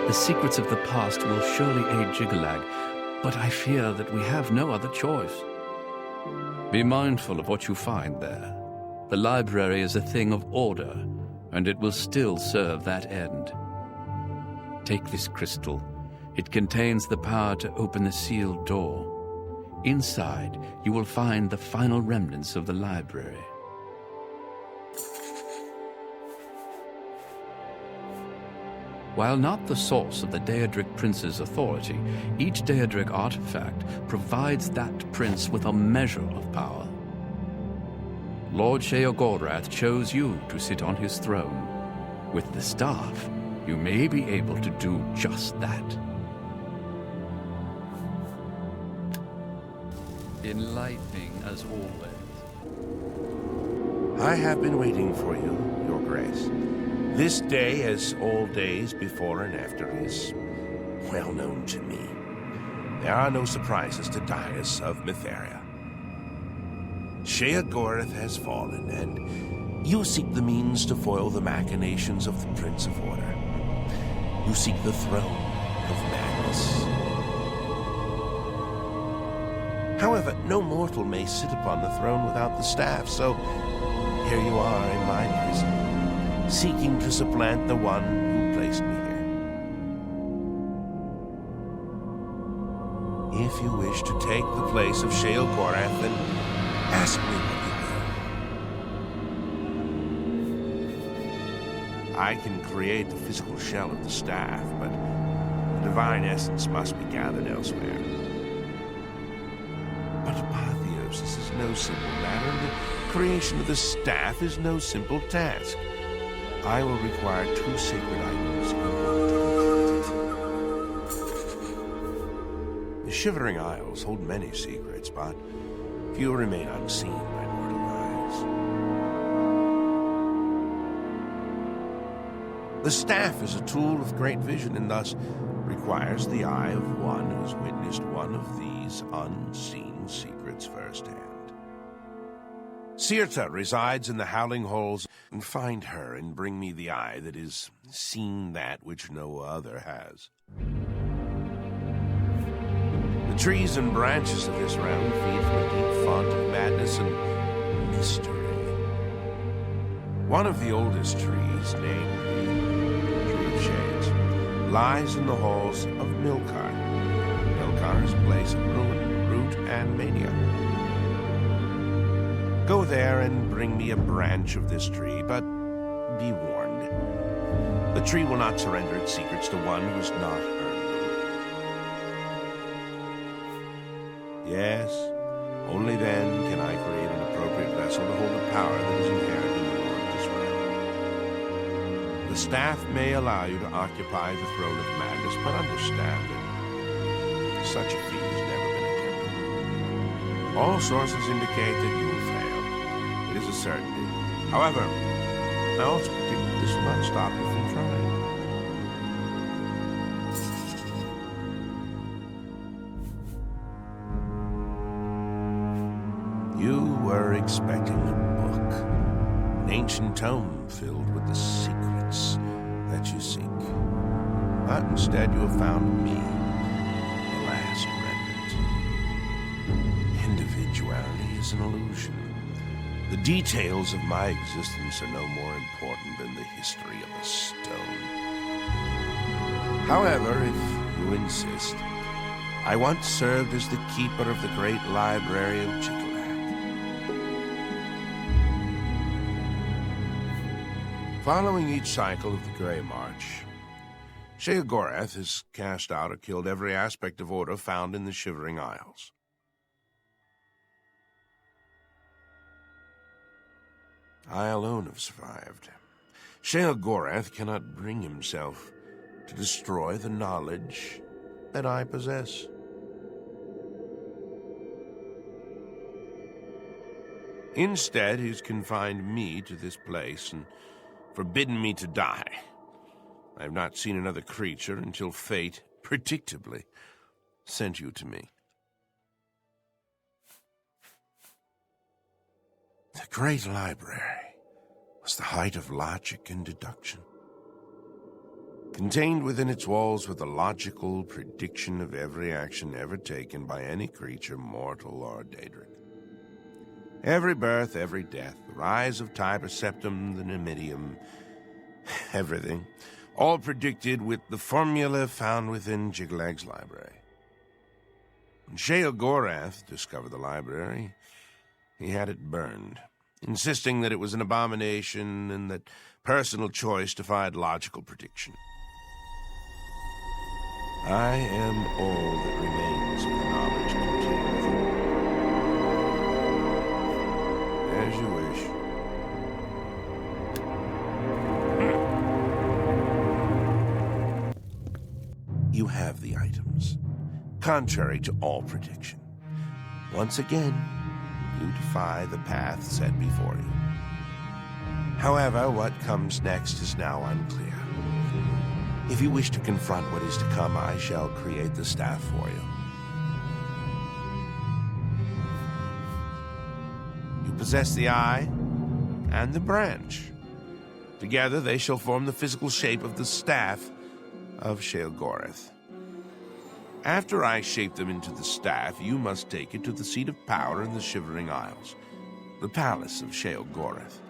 the secrets of the past will surely aid Jiggalag, but I fear that we have no other choice. Be mindful of what you find there. The library is a thing of order, and it will still serve that end. Take this crystal. It contains the power to open the sealed door. Inside, you will find the final remnants of the library. While not the source of the Daedric Prince's authority, each Daedric artifact provides that prince with a measure of power. Lord Sheogorath chose you to sit on his throne. With the staff, you may be able to do just that. Enlightening as always. I have been waiting for you, Your Grace. This day, as all days before and after, is well known to me. There are no surprises to Daius of Mytheria. Sheogorath has fallen, and you seek the means to foil the machinations of the Prince of Order. You seek the throne of madness. However, no mortal may sit upon the throne without the staff, so here you are in my prison, seeking to supplant the one who placed me here. If you wish to take the place of Sheogorath, then ask me what you will. I can create the physical shell of the staff, but the divine essence must be gathered elsewhere. But apotheosis is no simple matter, and the creation of the staff is no simple task. I will require 2 sacred items. The Shivering Isles hold many secrets, but few remain unseen by mortal eyes. The staff is a tool with great vision, and thus requires the eye of one who has witnessed one of these unseen secrets firsthand. Sirta resides in the Howling Halls, and find her and bring me the eye that has seen that which no other has. The trees and branches of this realm feed from a deep font of madness and mystery. One of the oldest trees, named the Tree of Shades, lies in the halls of Milkar. Milkar is a place of ruin, root, and mania. Go there and bring me a branch of this tree, but be warned. The tree will not surrender its secrets to one who has not earned them. Yes, only then can I create an appropriate vessel to hold the power that is inherent in the Lord of this realm. The staff may allow you to occupy the throne of madness, but understand that such a feat has never been attempted. All sources indicate that you will fail. It is a certainty. However, I also predict that this will not stop you from trying. You were expecting a book, an ancient tome filled with the secrets that you seek. But instead you have found me, the last remnant. Individuality is an illusion. The details of my existence are no more important than the history of a stone. However, if you insist, I once served as the keeper of the great library of Jiggalag. Following each cycle of the Grey March, Sheogorath has cast out or killed every aspect of order found in the Shivering Isles. I alone have survived. Sheogorath cannot bring himself to destroy the knowledge that I possess. Instead, he's confined me to this place and forbidden me to die. I have not seen another creature until fate, predictably, sent you to me. The Great Library was the height of logic and deduction. Contained within its walls were the logical prediction of every action ever taken by any creature, mortal or daedric. Every birth, every death, the rise of Tiber Septim, the Numidium, everything, all predicted with the formula found within Jiggalag's library. When Sheogorath discovered the library, he had it burned, insisting that it was an abomination and that personal choice defied logical prediction. I am all that remains of the knowledge contained within. As you wish. You have the items, contrary to all prediction. Once again, you defy the path set before you. However, what comes next is now unclear. If you wish to confront what is to come, I shall create the staff for you. You possess the eye and the branch. Together they shall form the physical shape of the staff of Sheogorath. After I shape them into the staff, you must take it to the seat of power in the Shivering Isles, the palace of Sheogorath.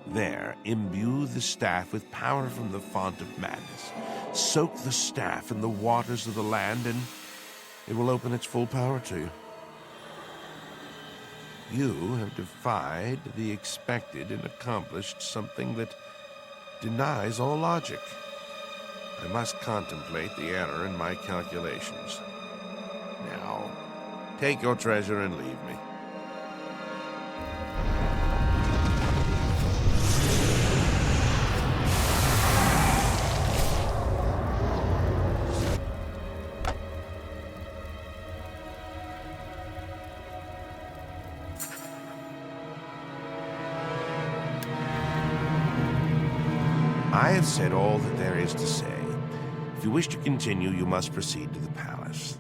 There, imbue the staff with power from the font of madness. Soak the staff in the waters of the land, and it will open its full power to you. You have defied the expected and accomplished something that denies all logic. I must contemplate the error in my calculations. Now, take your treasure and leave me. I have said all that there is to say. If you wish to continue, you must proceed to the palace.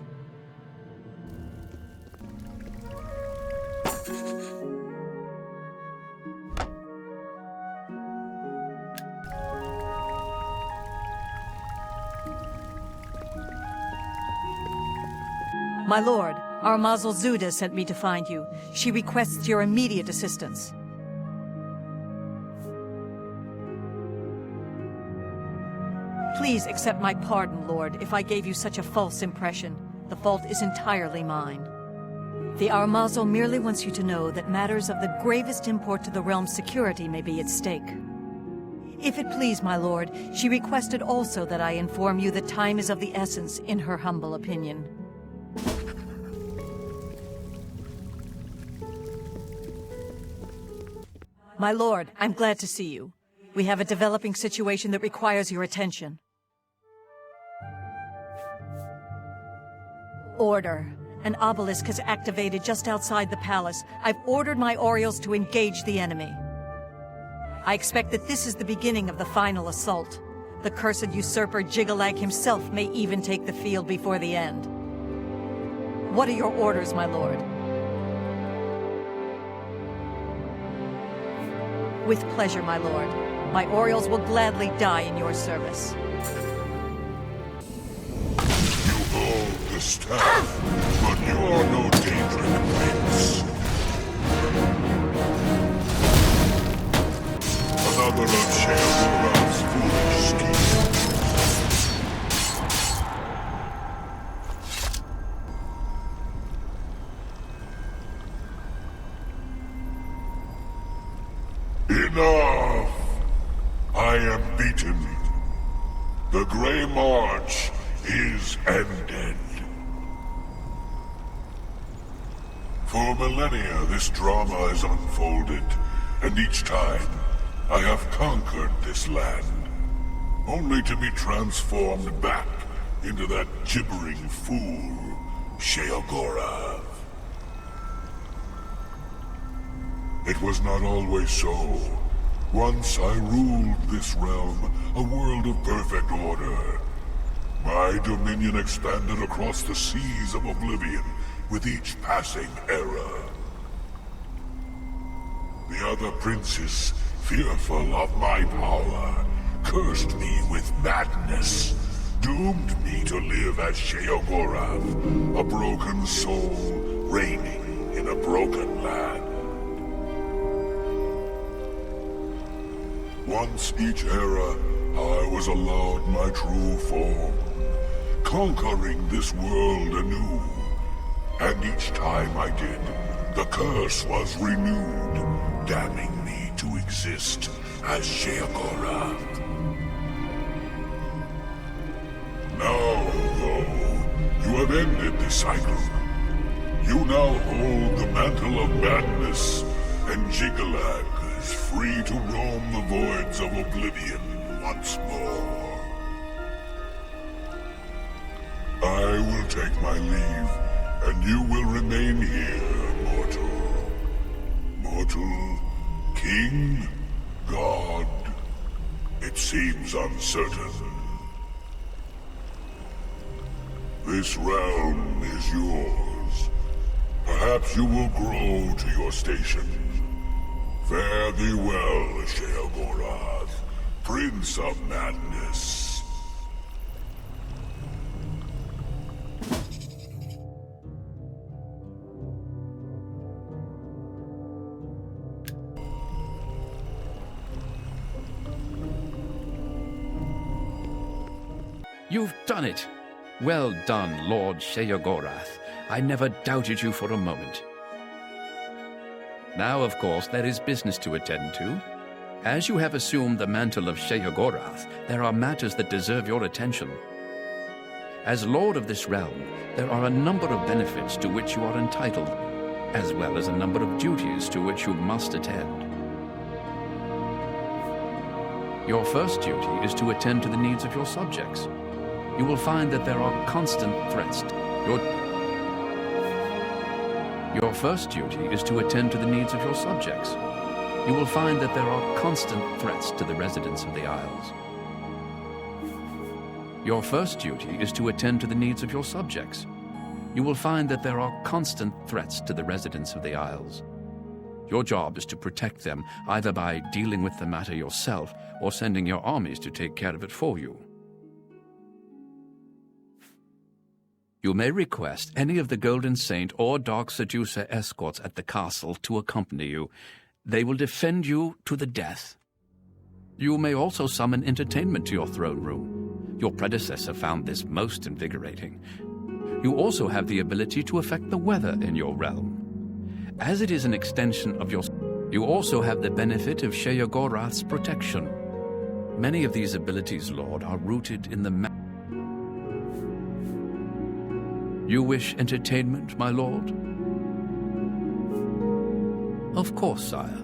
My lord, our Mazel Zuda sent me to find you. She requests your immediate assistance. Please accept my pardon, Lord, if I gave you such a false impression. The fault is entirely mine. The Armazo merely wants you to know that matters of the gravest import to the realm's security may be at stake. If it please, my lord, she requested also that I inform you that time is of the essence, in her humble opinion. My lord, I'm glad to see you. We have a developing situation that requires your attention. Order. An obelisk has activated just outside the palace. I've ordered my Orioles to engage the enemy. I expect that this is the beginning of the final assault. The cursed usurper Jiggalag himself may even take the field before the end. What are your orders, my lord? With pleasure, my lord. My Orioles will gladly die in your service. You hold the staff, but you're no daedric prince. Another of Sheogorath's foolish schemes. Enough! I am beaten. The Grey March is ended. For millennia, this drama has unfolded and each time I have conquered this land, only to be transformed back into that gibbering fool, Sheogorath. It was not always so. Once I ruled this realm, a world of perfect order. My dominion expanded across the seas of oblivion with each passing era. The other princes, fearful of my power, cursed me with madness, doomed me to live as Sheogorath, a broken soul reigning in a broken land. Once each era, I was allowed my true form, conquering this world anew. And each time I did, the curse was renewed, damning me to exist as Sheogorath. Now, though, you have ended the cycle. You now hold the mantle of madness, and Jigalag is free to roam the voids of oblivion once more. I will take my leave, and you will remain here, mortal. Mortal, king, god, it seems uncertain. This realm is yours. Perhaps you will grow to your station. Fare thee well, Sheogorath, Prince of Madness. You've done it! Well done, Lord Sheogorath. I never doubted you for a moment. Now, of course, there is business to attend to. As you have assumed the mantle of Sheogorath, there are matters that deserve your attention. As Lord of this realm, there are a number of benefits to which you are entitled, as well as a number of duties to which you must attend. Your first duty is to attend to the needs of your subjects. You will find that there are constant threats. Your first duty is to attend to the needs of your subjects. You will find that there are constant threats to the residents of the Isles. Your first duty is to attend to the needs of your subjects. You will find that there are constant threats to the residents of the Isles. Your job is to protect them, either by dealing with the matter yourself or sending your armies to take care of it for you. You may request any of the Golden Saint or Dark Seducer escorts at the castle to accompany you. They will defend you to the death. You may also summon entertainment to your throne room. Your predecessor found this most invigorating. You also have the ability to affect the weather in your realm. As it is an extension of your... You also have the benefit of Sheogorath's protection. Many of these abilities, Lord, are rooted in the... You wish entertainment, my lord? Of course, sire.